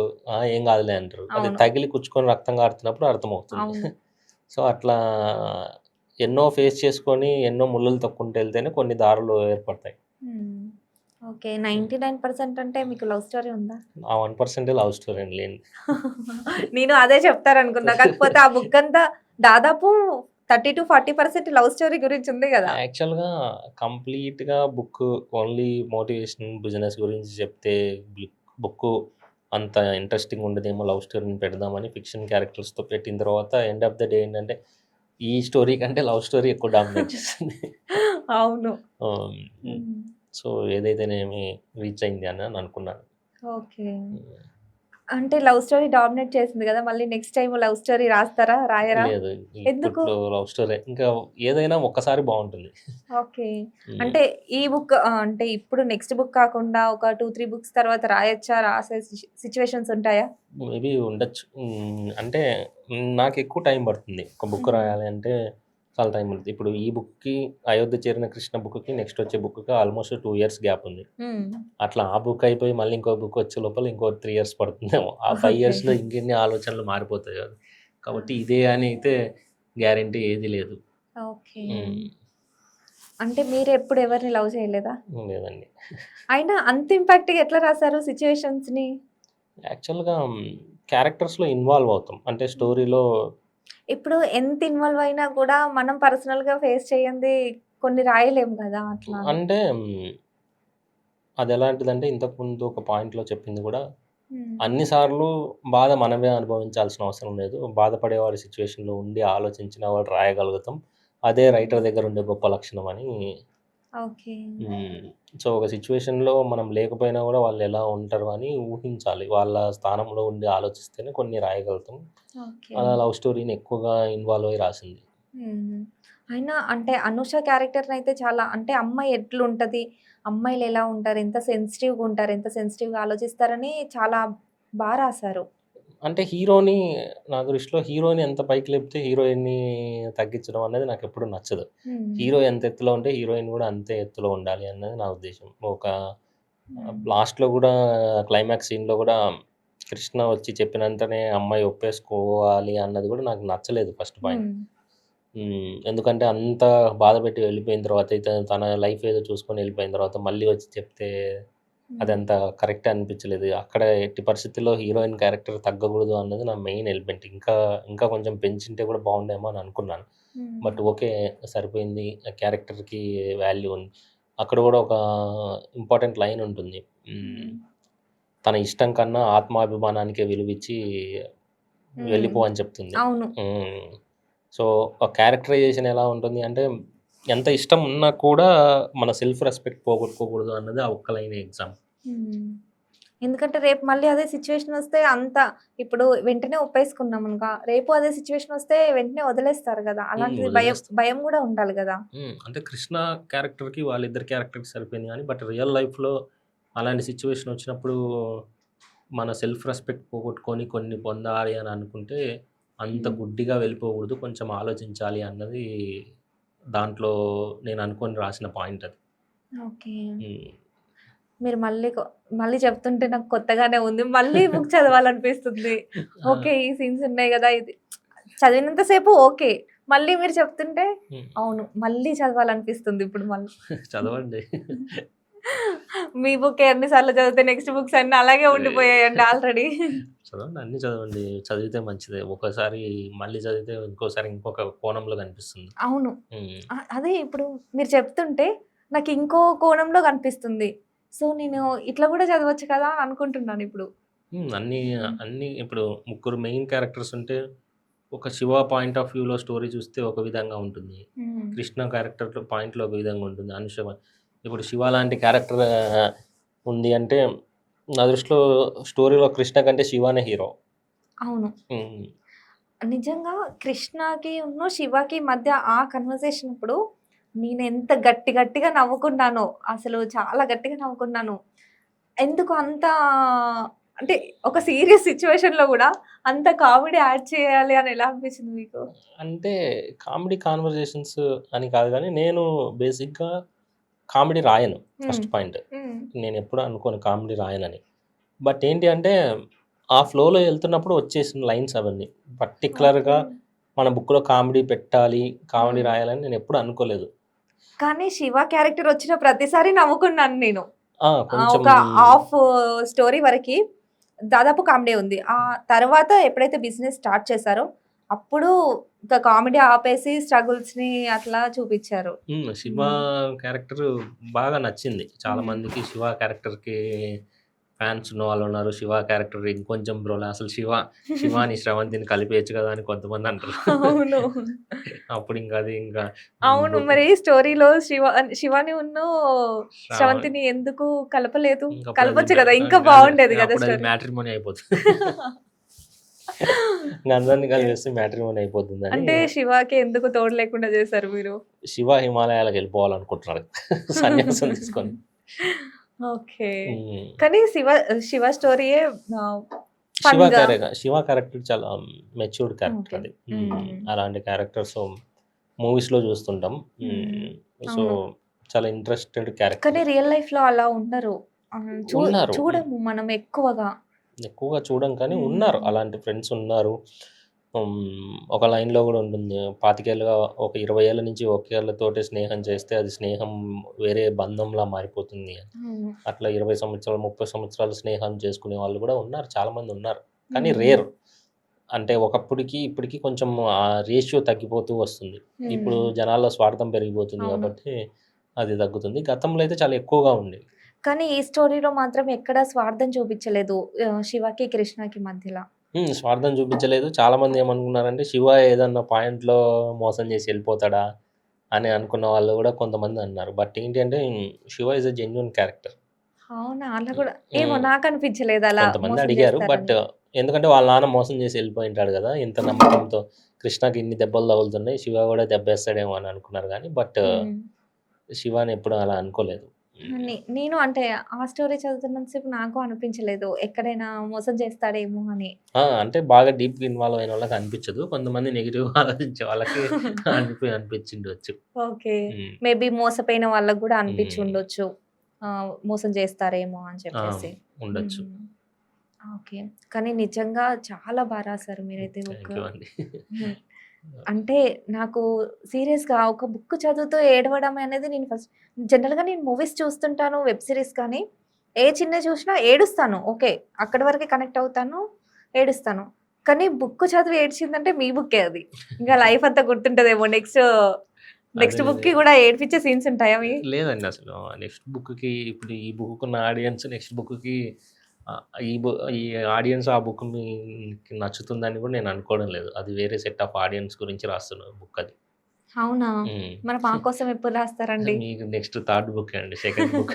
ఏం కాదులే అంటారు. అది అవును. తగిలి కుచ్చుకొని రక్తం కారుతున్నప్పుడు అర్థమవుతుంది. అవును. సో, అట్లా ఎన్నో ఫేస్ చేసుకొని, ఎన్నో ముల్లులు తొక్కుంటూ ఎళ్తేనే కొన్ని దారులు ఏర్పడతాయి. హ్మ్. ఓకే. హ్మ్. 99% అంటే మీకు లవ్ స్టోరీ ఉందా? ఆ 1% లవ్ స్టోరీ అండి లేండి. నేను అదే చెప్తారనుకున్నా. కాకపోతే ఆ బుక్ అంతా దాదాపు 30-40% లవ్ స్టోరీ గురించి ఉంది గదా! యాక్చువల్‌గా కంప్లీట్‌గా బుక్కు ఓన్లీ మోటివేషన్, బిజినెస్ గురించి చెప్తే బుక్కు అంత ఇంట్రెస్టింగ్ ఉండదేమో, లవ్ స్టోరీని పెడదామని ఫిక్షన్ క్యారెక్టర్స్‌తో పెట్టిన తర్వాత ఎండ్ ఆఫ్ ద డే ఏంటంటే, ఈ స్టోరీ కంటే లవ్ స్టోరీ ఎక్కువ డామినేట్ చేస్తుంది. అవును. హ్మ్. హ్మ్. హ్మ్. సో, ఏదైతేనేమి రీచ్ అయింది అని అనుకున్నాను. ఓకే. హ్మ్. అంటే లవ్ స్టోరీ డామినేట్ చేసింది కదా! మళ్ళీ నెక్స్ట్ టైమ్ లవ్ స్టోరీ రాస్తారా? రాయరా? లేదు. ఎందుకు? ఇప్పట్లో లవ్ స్టోరీ ఇంకా ఏదైనా ఒక్కసారి బావుంటుంది. ఓకే. హ్మ్. అంటే ఈ బుక్ అంటే ఇప్పుడు నెక్స్ట్ బుక్ కాకుండా ఒక 2, 3 బుక్స్ తర్వాత రాయొచ్చా? రాసే సిట్యుయేషన్స్ ఉంటాయా? మేబీ ఉండొచ్చు. అంటే నాకెక్కువ టైం పడుతుంది. ఒక బుక్ హ్మ్. రాయాలి అంటే చాలా టైం పడుతుంది. ఇప్పుడు ఈ బుక్‌కి 'అయోధ్య చేరిన కృష్ణ' బుక్‌కి నెక్స్ట్ వచ్చే బుక్‌కి ఆల్మోస్ట్ 2 ఇయర్స్ గ్యాప్ ఉంది. హ్మ్. అట్లా ఆ బుక్ అయిపోయి మళ్ళీ ఇంకో బుక్ వచ్చే లోపల ఇంకో 3 ఇయర్స్ పడుతుందేమో. ఆ 5 ఓకే. ఇయర్స్‌లో ఇంకెన్ని ఆలోచనలు మారిపోతాయో అది. ఆ! కాబట్టి ఇదే అని అయితే గ్యారంటీ ఏది లేదు. ఓకే. హ్మ్. అంటే మీరెప్పుడు ఎవరిని లవ్ చేయలేదా? లేదండి. అయినా అంత ఇంపాక్ట్‌గా ఎట్లా రాసారు సిట్యుయేషన్స్‌ని? యాక్చువల్‌గా క్యారెక్టర్స్‌లో ఇన్వాల్వ్ అవుతాం. అంటే స్టోరీలో ఇప్పుడు ఎంత ఇన్వాల్వ్ అయినా కూడా మనం పర్సనల్‌గా ఫేస్ చేయంది కొన్ని రాయలేం కదా! అట్లా అని. అంటే అదెలాంటిదంటే ఇంతకుముందు ఒక పాయింట్‌లో చెప్పింది గూడా హ్మ్. అన్ని సార్లు బాధ మనమే అనుభవించాల్సిన అవసరం లేదు. బాధపడేవాడి సిట్యుయేషన్‌లో ఉండి ఆలోచించిన వాడు రాయగలుగుతాం. అదే హ్మ్. రైటర్ దగ్గర ఉండే గొప్ప లక్షణం అని. ఓకే. హ్మ్. సో, ఒక సిట్యుయేషన్‌లో మనం లేకపోయినా గూడా వాళ్ళెలా ఉంటారు అని ఊహించాలి. వాళ్ళ స్థానంలో ఉండి ఆలోచిస్తేనే కొన్ని రాయగలుగుతాం. ఓకే. అలా లవ్ స్టోరీని ఎక్కువగా ఇన్వాల్వ్ అయ్యి రాసింది. హ్మ్. అయినా అంటే అనుష క్యారెక్టర్‌నయితే చాలా అంటే అమ్మాయి ఎట్లుంటది? అమ్మాయిలెలా ఉంటారు? ఎంత సెన్సిటివ్‌గా ఉంటారు? ఎంత సెన్సిటివ్‌గా ఆలోచిస్తారని చాలా రాసారు. అంటే హీరోని నా దృష్టిలో హీరోని ఎంత పైకి లేపితే హీరోయిన్‌ని తగ్గించడం అనేది నాకెప్పుడు నచ్చదు. హ్మ్. హీరో ఎంత ఎత్తులో ఉంటే హీరోయిన్ గూడా అంతే ఎత్తులో ఉండాలి అన్నది నా ఉద్దేశ్యం. ఒక హ్మ్. లాస్ట్‌లో గూడా క్లైమాక్స్ సీన్‌లో గూడా కృష్ణ వచ్చి చెప్పినంతనే అమ్మాయి ఒప్పేసుకోవాలి అన్నది గూడా నాకు నచ్చలేదు ఫస్ట్ పాయింట్. హ్మ్. ఎందుకంటే అంత బాధపెట్టి వెళ్ళిపోయిన తర్వాత తన లైఫ్ ఏదో చూసుకొని వెళ్ళిపోయిన తర్వాత మళ్ళీ వచ్చి చెప్తే హ్మ్. అదంత కరెక్ట్ అనిపించలేదు. అక్కడ ఎట్టి పరిస్థితుల్లో హీరోయిన్ క్యారెక్టర్ తగ్గకూడదు అన్నది నా మెయిన్ ఎలిమెంట్. ఇంకా కొంచెం పెంచుంటే కూడా బాగుండేమో అని అనుకున్నాను. హ్మ్. But okay. సరిపోయింది. ఆ క్యారెక్టర్‌కి వాల్యూ ఉంది. అక్కడ కూడా ఒక ఇంపార్టెంట్ లైన్ ఉంటుంది. హ్మ్. తన ఇష్టం కన్నా ఆత్మాభిమానానికే విలువిచ్చి హ్మ్. వెళ్ళిపో అని చెప్తుంది. అవును. హ్మ్. సో, ఆ క్యారెక్టరైజేషన్ ఎలా ఉంటుంది అంటే, ఎంత ఇష్టం ఉన్నా కూడా మన సెల్ఫ్ రెస్పెక్ట్ పోగొట్టుకోకూడదు అన్నది ఆ ఒక్క లైనే ఎగ్జాంపుల్. హ్మ్. ఎందుకంటే రేపు మళ్ళీ అదే సిట్యుయేషనొస్తే ఇప్పుడు వెంటనే ఒప్పేసుకున్నామనుకో, రేపు అదే సిట్యుయేషనొస్తే వెంటనే వదిలేస్తారు గదా! అలాంటిది భయం వదిలేస్తాం. భయం గూడా ఉండాలి గదా! అంటే కృష్ణ క్యారెక్టర్‌కి వాళ్ళిద్దరి క్యారెక్టర్‌కి సరిపోయింది గానీ, బట్ రియల్ లైఫ్‌లో అలాంటి సిట్యుయేషన్ వచ్చినప్పుడు మన సెల్ఫ్ రెస్పెక్ట్ పోగొట్టుకొని కొన్ని పొందాలి అని అనుకుంటే, అంత హ్మ్. గుడ్డిగా వెళ్ళిపోకూడదు. కొంచెం ఆలోచించాలి అన్నది దాంట్లో నేను అనుకోని రాసిన పాయింట్ అది. ఓకే. హ్మ్. మీరు మళ్ళీ చెప్తుంటే నాకు కొత్తగానే ఉంది. మళ్ళీ బుక్ చదవాలనిపిస్తుంది. ఆ! ఓకే. ఈ సీన్స్ ఉన్నాయి గదా! ఇది చదివినంత సేపు ఓకే. మళ్ళీ మీరు చెప్తుంటే హ్మ్. అవును. మళ్ళీ చదవాలనిపిస్తుంది ఇప్పుడు మళ్ళీ. చదవండి. మీ బుక్ ఎన్ని సార్లు చదివితే నెక్స్ట్ బుక్స్ అన్నీ అలాగే ఉండిపోయాయండి ఆల్రెడీ. చదవండి. అన్నీ చదవండి. చదివితే మంచిదే. ఒక్కోసారి మళ్ళీ చదివితే ఇంకోసారి ఇంకొక కోణంలో కనిపిస్తుంది. అవును. హ్మ్. అదే ఇప్పుడు మీరు చెప్తుంటే నాకు ఇంకో కోణంలో కనిపిస్తుంది. సో, నేను ఇట్లా గూడా చదవచ్చు కదా! అని అనుకుంటున్నానిప్పుడు. హ్మ్. హ్మ్. అన్నీ ఇప్పుడు ముగ్గురు మెయిన్ క్యారెక్టర్స్ ఉంటే, ఒక 'శివ' పాయింట్ ఆఫ్ వ్యూలో స్టోరీ చూస్తే ఒక విధంగా ఉంటుంది. హ్మ్. 'కృష్ణ' క్యారెక్టర్ పాయింట్‌లో ఒక విధంగా ఉంటుంది. ఇప్పుడు 'శివ' లాంటి క్యారెక్టర్ ఉంది అంటే, నా దృష్టిలో స్టోరీలో 'కృష్ణ' కంటే 'శివనే' హీరో. అవును. హ్మ్. నిజంగా శివకి మధ్య ఆ కన్వర్జేషన్ ఇప్పుడు నేనెంత గట్టిగా నవ్వుకున్నానో, అసలు చాలా గట్టిగా నవ్వుకున్నాను. ఎందుకు అంత అంటే ఒక సీరియస్ సిట్యుయేషన్‌లో గూడా అంత కామెడీ యాడ్ చేయాలి అని ఎలా అనిపించింది మీకు? అంటే కామెడీ కాన్వర్జేషన్స్ అని కాదు గానీ, నేను బేసిక్‌గా కామెడీ రాయను హ్మ్. First point. హ్మ్. నేనెప్పుడు అనుకోను కామెడీ రాయనని. బట్ ఏంటి అంటే, ఆ ఫ్లోలో ఎళ్తున్నప్పుడు వచ్చేసిన లైన్స్ అవన్నీ. ఓకే. పర్టిక్యులర్‌గా మన బుక్‌లో కామెడీ పెట్టాలి, కామెడీ హ్మ్. రాయాలని నేనెప్పుడు అనుకోలేదు. కానీ శివ క్యారెక్టర్ వచ్చిన ప్రతిసారి నవ్వుకున్నాను నేను. కొంచెం ఒక హాఫ్ స్టోరీ వరకి దాదాపు కామెడీ ఉంది. ఆ తర్వాత ఎప్పుడైతే బిజినెస్ స్టార్ట్ చేశారో, అప్పుడు ఇంకా కామెడీ ఆపేసి స్ట్రగుల్స్‌ని అట్లా చూపిచ్చారు. 'శివ' హ్మ్. క్యారెక్టర్ బాగా నచ్చింది. చాలా హ్మ్. మందికి 'శివ' క్యారెక్టర్‌కి ఫ్యాన్స్ ఉన్న వాళ్ళు ఉన్నారు. శివ క్యారెక్టర్ ఇంకొంచెం బ్రోలా అసలు శివాని శ్రవంతిని కలిపేయచ్చు కదా అని కొంతమంది అంటారు. అవును. అప్పుడు ఇంకా అది ఇంకా అవును. బుక్ మరి స్టోరీలో శివాని శ్రావణ్ శ్రవంతిని ఎందుకు కలపలేదు? ఇంక అప్పుడు అది కలపొచ్చు కదా! ఇంకా బావుండేది కదా అప్పుడు అది స్టోరీ. మ్యాట్రిమోనీ అయిపోతుంది. ఇంక అందరిని ఓకే. కలిపేస్తే మ్యాట్రిమోనీ అయిపోతుందని అంటే శివకి ఎందుకు తోడు లేకుండా చేశారు మీరు? శివ హిమాలయాలకు వెళ్ళిపోవాలనుకుంటున్నాడు సన్యాసం తీసుకొని. ఓకే. హ్మ్. కానీ శివ స్టోరీయే శివ ఫన్‌గా. శివ క్యారెక్టర్ చాలా మెచ్యూర్డ్ క్యారెక్టర్ ఓకే. అది. హ్మ్. అలాంటి క్యారెక్టర్స్ మూవీస్‌లో చూస్తుంటాం. హ్మ్. సో, అవును. చాలా ఇంట్రెస్టెడ్ క్యారెక్టర్. కానీ రియల్ లైఫ్‌లో అలా ఉండరు. ఉన్నారు. చూడము మనం ఎక్కువగా. ఎక్కువగా చూడం కానీ ఉన్నారు. హ్మ్. అలాంటి ఫ్రెండ్స్ ఉన్నారు. ఒక లైన్‌లో గూడా ఉంటుంది. 25 ఏళ్ళుగా ఒక 20 ఏళ్ల నుంచి ఒకేళ్ళతోటే స్నేహం చేస్తే అది స్నేహం వేరే బంధంలా మారిపోతుంది అని. అవును. అట్లా 20 సంవత్సరాలు, 30 సంవత్సరాలు స్నేహం చేసుకునే వాళ్ళు గూడా ఉన్నారు. చాలామంది ఉన్నారు. కానీ హ్మ్. రేర్. అంటే ఒకప్పటికి, ఇప్పటికి కొంచెం ఆ రేషియో తగ్గిపోతూ వస్తుంది. ఇప్పుడు హ్మ్. జనాల్లో స్వార్థం పెరిగిపోతుంది అవును. కాబట్టి అది తగ్గుతుంది. గతంలో అయితే చాలా ఎక్కువగా ఉండేది. కానీ ఈ స్టోరీలో మాత్రం ఎక్కడ స్వార్థం చూపించలేదు. శివకి, కృష్ణకి మధ్యల. స్వార్థం చూపించలేదు. చాలామంది ఏమనుకున్నారంటే శివ ఏదన్నా పాయింట్‌లో మోసం చేసి ఎళ్ళిపోతాడా అని అనుకున్న వాళ్ళు గూడా కొంతమంది అన్నారు. బట్ ఏంటి అంటే Shiva is a genuine character. అవునా? అలా హ్మ్. కూడా ఏమో హ్మ్. నాకనిపించలేదు అలా కొంతమంది మోసం అడిగారు. బట్ చేస్తారని. ఎందుకంటే వాళ్ళ నాన్న మోసం చేసి ఎళ్ళిపోయుంటాడు గదా! ఇంత నమ్మకంతో కృష్ణకి ఇన్ని దెబ్బలు తగులుతున్నాయి. శివ గూడా దెబ్బేస్తాడేమో అని అనుకున్నారు గానీ, బట్ హ్మ్. శివాని ఎప్పుడు అలా అనుకోలేదు. హ్మ్. నేను అంటే ఆ స్టోరీ చదువుతున్నంత సేపు నాకు అనిపించలేదు. ఎక్కడైనా మోసం చేస్తాడేమో అని. అంటే బాగా డీప్‌గా ఇన్వాల్వ్ అయిన వాళ్ళకి అనిపించదు. కొంతమంది నెగెటివ్‌గా ఆలోచించే వాళ్ళకి అనిపించిండొచ్చు. ఓకే. హ్మ్. మేబీ మోసపోయిన వాళ్ళకి గూడా అనిపించి హ్మ్. ఉండొచ్చు. మోసం చేస్తారేమో అని ఆ! చెప్పేసి. ఉండొచ్చు. హ్మ్. ఓకే. కానీ నిజంగా చాలా రాసారు మీరైతే బుక్. థాంక్ యూ అండి. హ్మ్. అంటే నాకు సీరియస్‌గా ఒక బుక్ చదువుతూ ఏడవడం అనేది నేను జనరల్‌గా నేను మూవీస్ చూస్తుంటాను, వెబ్ సీరీస్ కానీ, ఏ చిన్నది చూసినా ఏడుస్తాను. ఓకే. అక్కడి వరకే కనెక్ట్ అవుతాను, ఏడుస్తాను. కానీ బుక్ చదివి ఏడ్చిందంటే మీ బుక్కే అది. ఇంక లైఫ్ అంతా గుర్తుంటదేమో. నెక్స్ట్ అదే. బుక్‌కి గూడా ఏడిపించే సీన్స్ ఉంటాయా మీయి? లేదండి అసలు. నెక్స్ట్ బుక్‌కి ఇప్పుడు ఈ బుక్‌కున్న ఆడియన్స్ నెక్స్ట్ బుక్‌కి ఆహ్, ఈ బు ఈ ఆడియన్స్ ఆ బుక్‌ని నచ్చుతుందని కూడా నేను అనుకోవడం లేదు. అది వేరే సెట్ ఆఫ్ ఆడియన్స్ గురించి రాస్తున్న బుక్ అది. అవునా? హ్మ్. మరి మా కోసం ఎప్పుడు రాస్తారండి? మీకు నెక్స్ట్ థర్డ్ బుక్కే అండి. సెకండ్ బుక్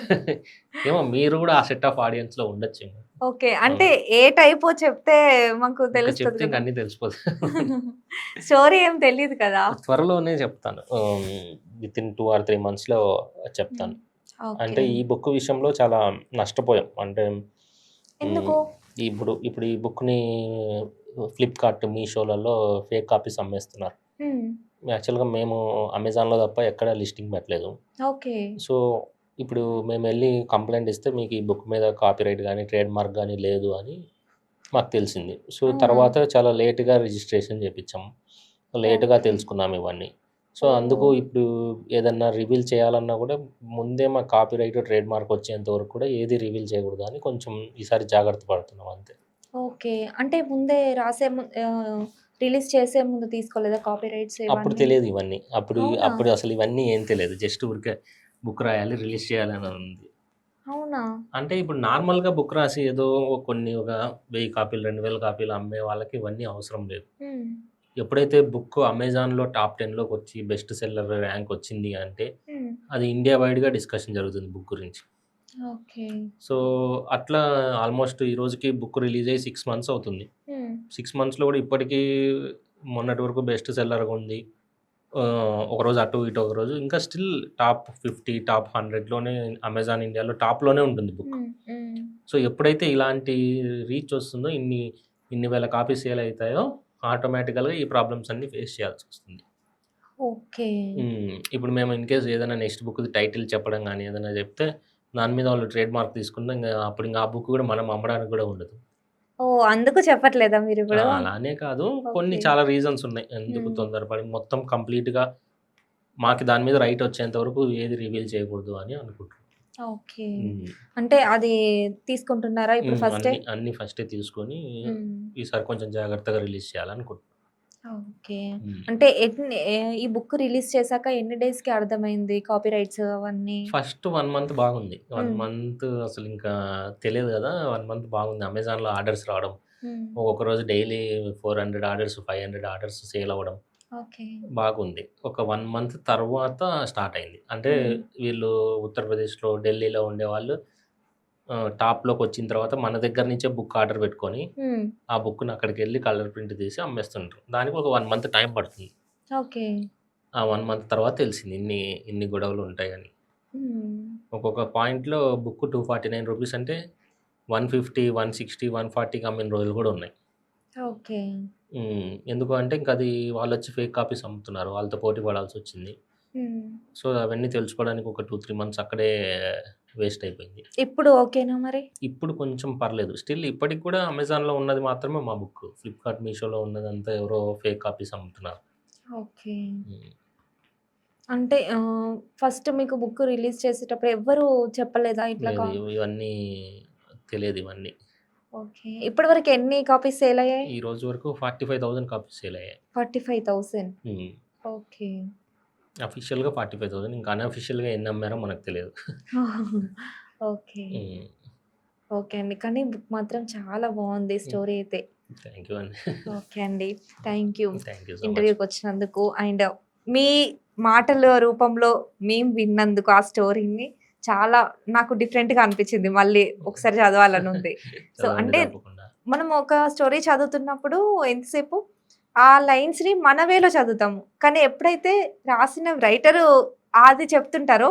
ఏమో మీరు కూడా ఆ సెట్ ఆఫ్ ఆడియన్స్‌లో ఉండొచ్చేమో. ఓకే. ఆ! అంటే ఏ టైపో చెప్తే మాకు ఇంకా తెలుస్తది చెప్తే ఇంక గదా! అన్నీ తెలిసిపోతాయి. స్టోరీ ఏం తెలీదు కదా! త్వరలోనే చెప్తాను. వితిన్ 2 ఆర్ 3 మంత్స్‌లో హ్మ్. చెప్తాను. ఓకే. అంటే ఈ బుక్ విషయంలో చాలా నష్టపోయాం. అంటే హ్మ్. ఎందుకు? ఇప్పుడు ఈ బుక్‌ని ఫ్లిప్‌కార్ట్, మీషోలలో ఫేక్ కాపీస్ అమ్మేస్తున్నారు. హ్మ్. యాక్చువల్‌గా మేము అమెజాన్‌లో తప్ప ఎక్కడ లిస్టింగ్ పెట్టలేదు. ఓకే. సో, ఇప్పుడు మేమెళ్లి కంప్లెయింట్ ఇస్తే మీకు ఈ బుక్ మీద కాపీరైట్ గాని, ట్రేడ్ మార్క్ గాని లేదు అని మాకు తెలిసింది. సో, అవునా? తర్వాత చాలా లేట్‌గా రిజిస్ట్రేషన్ చేపిచ్చాము. లేట్‌గా ఓకే. తెలుసుకున్నాం ఇవన్నీ. సో, అందుకు ఓహ్! ఇప్పుడు ఏదన్నా రివీల్ చేయాలన్నా గూడా ముందే మాకు కాపీరైట్, ట్రేడ్ మార్క్ వచ్చేంత వరకు కూడా ఏది రివీల్ చేయకూడదు అని కొంచెం ఈసారి జాగ్రత్త పడుతున్నాం అంతే. ఓకే. అంటే ముందే రిలీజ్ చేసే ముందు తీసుకోలేదా కాపీరైట్స్ అప్పుడు ఇవన్నీ? తెలియదు ఇవన్నీ. అవునా? అప్పుడు అసలు ఇవన్నీ ఏం తెలియదు. జస్ట్ ఊరికే బుక్ రాయాలి, రిలీజ్ చేయాలని ఉంది. అవునా? అంటే ఇప్పుడు నార్మల్‌గా బుక్ రాసి ఏదో ఒక 1000 కాపీలు, 2000 కాపీలు అమ్మే వాళ్ళకి ఇవన్నీ అవసరం లేదు. హ్మ్. ఎప్పుడైతే బుక్ అమెజాన్‌లో టాప్ 10లోకొచ్చి బెస్ట్ సెల్లర్ ర్యాంక్ వచ్చింది అంటే, హ్మ్. అది ఇండియా వైడ్‌గా డిస్కషన్ జరుగుతుంది బుక్ గురించి. ఓకే. సో, అట్లా ఆల్మోస్ట్ ఈ రోజుకి బుక్ రిలీజ్ అయ్యి 6 మంత్స్ అవుతుంది. హ్మ్. 6 మంత్స్‌లో కూడా ఇప్పటికీ మొన్నటి వరకు బెస్ట్ సెల్లర్‌గా ఉంది. ఒకరోజు అటు, ఇటు ఒకరోజు ఇంకా స్టిల్ టాప్ 50, టాప్ 100లోనే అమెజాన్ ఇండియాలో టాప్‌లోనే ఉంటుంది బుక్. హ్మ్. హ్మ్. సో, ఎప్పుడైతే ఇలాంటి రీచ్ వస్తుందో, ఇన్ని వేల కాపీస్ సేల్ అయితాయో, ఆటోమేటికల్‌గా ఈ ప్రాబ్లమ్స్ అన్నీ ఫేస్ చేయాల్సొస్తుంది. ఓకే. ఇప్పుడు మేము ఇన్‌కేస్ ఏదైనా నెక్స్ట్ బుక్‌ది టైటిల్ చెప్పడం గాని, ఏదైనా చెప్తే దాని మీద వాళ్ళు ట్రేడ్ మార్క్ తీసుకుంటే అప్పుడు ఆ బుక్ కూడా మనం అమ్మడానికి కూడా ఉండదు. ఓహ్! అందుకు చెప్పట్లేదా మీరిప్పుడు? అలానే కాదు. కొన్ని ఓకే. చాలా రీజన్స్ ఉన్నాయి. ఎందుకు హ్మ్. తొందరపడి మొత్తం కంప్లీట్‌గా మాకు దాని మీద రైట్ వచ్చేంత వరకు ఏది రివీల్ చేయకూడదు అని అనుకుంటున్నాం. ఓకే. హ్మ్. అంటే అది తీసుకుంటున్నారా ఇప్పుడు ఫస్టే? అన్నీ ఫస్టే తీసుకొని హ్మ్. ఈసారి కొంచెం జాగ్రత్తగా రిలీజ్ చేయాలనుకుంటున్నాం. ఓకే. హ్మ్. అంటే ఈ బుక్ రిలీజ్ చేశాక ఎన్ని డేస్‌కి అర్థమైంది కాపీ రైట్స్ అవన్నీ? ఫస్ట్ 1 మంత్ బాగుంది. 1 హ్మ్. మంత్ అసలింకా తెలియదు గదా! 1 మంత్ బాగుంది. అమెజాన్‌లో ఆర్డర్స్ రావడం. హ్మ్. ఒక్కొక్క రోజు డైలీ 400 ఆర్డర్స్, 500 ఆర్డర్స్ సేల్ అవ్వడం ఓకే. బాగుంది. ఒక 1 మంత్ తర్వాత స్టార్ట్ అయింది. అంటే హ్మ్. వీళ్ళు ఉత్తరప్రదేశ్‌లో, ఢిల్లీలో ఉండేవాళ్ళు టాప్‌లోకొచ్చిన తర్వాత మన దగ్గర నుంచే బుక్ ఆర్డర్ పెట్టుకొని, హ్మ్. ఆ బుక్‌ని అక్కడికెళ్ళి కలర్ ప్రింట్ తీసి అమ్మేస్తుంటారు. దానికి ఒక 1 మంత్ టైం పడుతుంది. ఓకే. ఆ 1 మంత్ తర్వాత తెలిసింది ఇన్ని గొడవలుంటాయని. హ్మ్. ఒక్కొక్క పాయింట్‌లో బుక్ రూ. 249 అంటే 150, 160, 140కి అమ్మిన రోజులు గూడా ఉన్నాయి. ఓకే. ఎందుకు అంటే ఇంక అది వాళ్ళొచ్చి ఫేక్ కాపీస్ అమ్ముతున్నారు. వాళ్ళతో పోటీ పడాల్సొచ్చింది. హ్మ్. సో, అవన్నీ తెలుసుకోవడానికి ఒక 2, 3 మంత్స్ అక్కడే వేస్ట్ అయిపోయింది. ఇప్పుడు ఓకేనా మరి? ఇప్పుడు కొంచెం పర్లేదు. స్టిల్ ఇప్పటికి కూడా అమెజాన్‌లో ఉన్నది మాత్రమే మా బుక్. ఫ్లిప్‌కార్ట్, మీషోలో ఉన్నదంతా ఎవరో ఫేక్ కాపీస్ అమ్ముతున్నారు. ఓకే. హ్మ్. అంటే ఫస్ట్ మీకు బుక్ రిలీజ్ చేసేటప్పుడు ఎవ్వరు చెప్పలేదా ఇట్లా లేదు ఇవన్నీ తెలియదు ఇవన్నీ. ఓకే. ఇప్పటి వరకు ఎన్ని కాపీస్ సేల్ అయ్యాయి? ఈ రోజు వరకు 45,000 కాపీస్ సేల్ అయ్యాయి. 45,000 హ్మ్. ఓకే. అఫీషియల్‌గా 45,000 ఇంకా అనఫీషియల్‌గా ఎన్ని అమ్మారో మనకు తెలియదు. ఓకే. హ్మ్. ఓకే అండి. కానీ బుక్ మాత్రం చాలా బావుంది హ్మ్. స్టోరీ అయితే. థాంక్ యూ అండి. ఓకే అండి. Thank you. Thank you so much. ఇంటర్వ్యూకొచ్చినందుకు అండ్ మీ మాటల రూపంలో మేము విన్నందుకు ఆ స్టోరీని చాలా నాకు డిఫరెంట్‌గా అనిపించింది. మళ్ళీ ఒకసారి చదవాలనుంది. సో, చదవండి అంటే తప్పకుండా. మనం ఒక స్టోరీ చదువుతున్నప్పుడు ఎంతసేపు ఆ లైన్స్‌ని మన వేలో చదువుతాము. కానీ ఎప్పుడైతే రాసిన రైటరు అది చెప్తుంటారో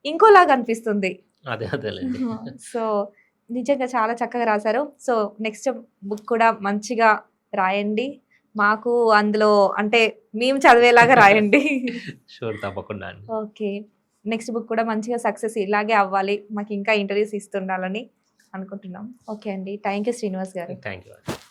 ఇంకోలాగా అనిపిస్తుంది. అదేలెండి. సో, నిజంగా చాలా చక్కగా రాసారు. సో, నెక్స్ట్ బుక్ కూడా మంచిగా రాయండి. మాకు అందులో అంటే మేము చదివేలాగా రాయండి. షూర్ తప్పకుండా అండి. ఓకే. నెక్స్ట్ బుక్ కూడా మంచిగా సక్సెస్ ఇలాగే అవ్వాలి. మాకింకా ఇంటర్వ్యూస్ ఇస్తుండాలని అనుకుంటున్నాం. ఓకే అండి. థాంక్ యూ శ్రీనివాస్ గారు. థాంక్ యూ అండి.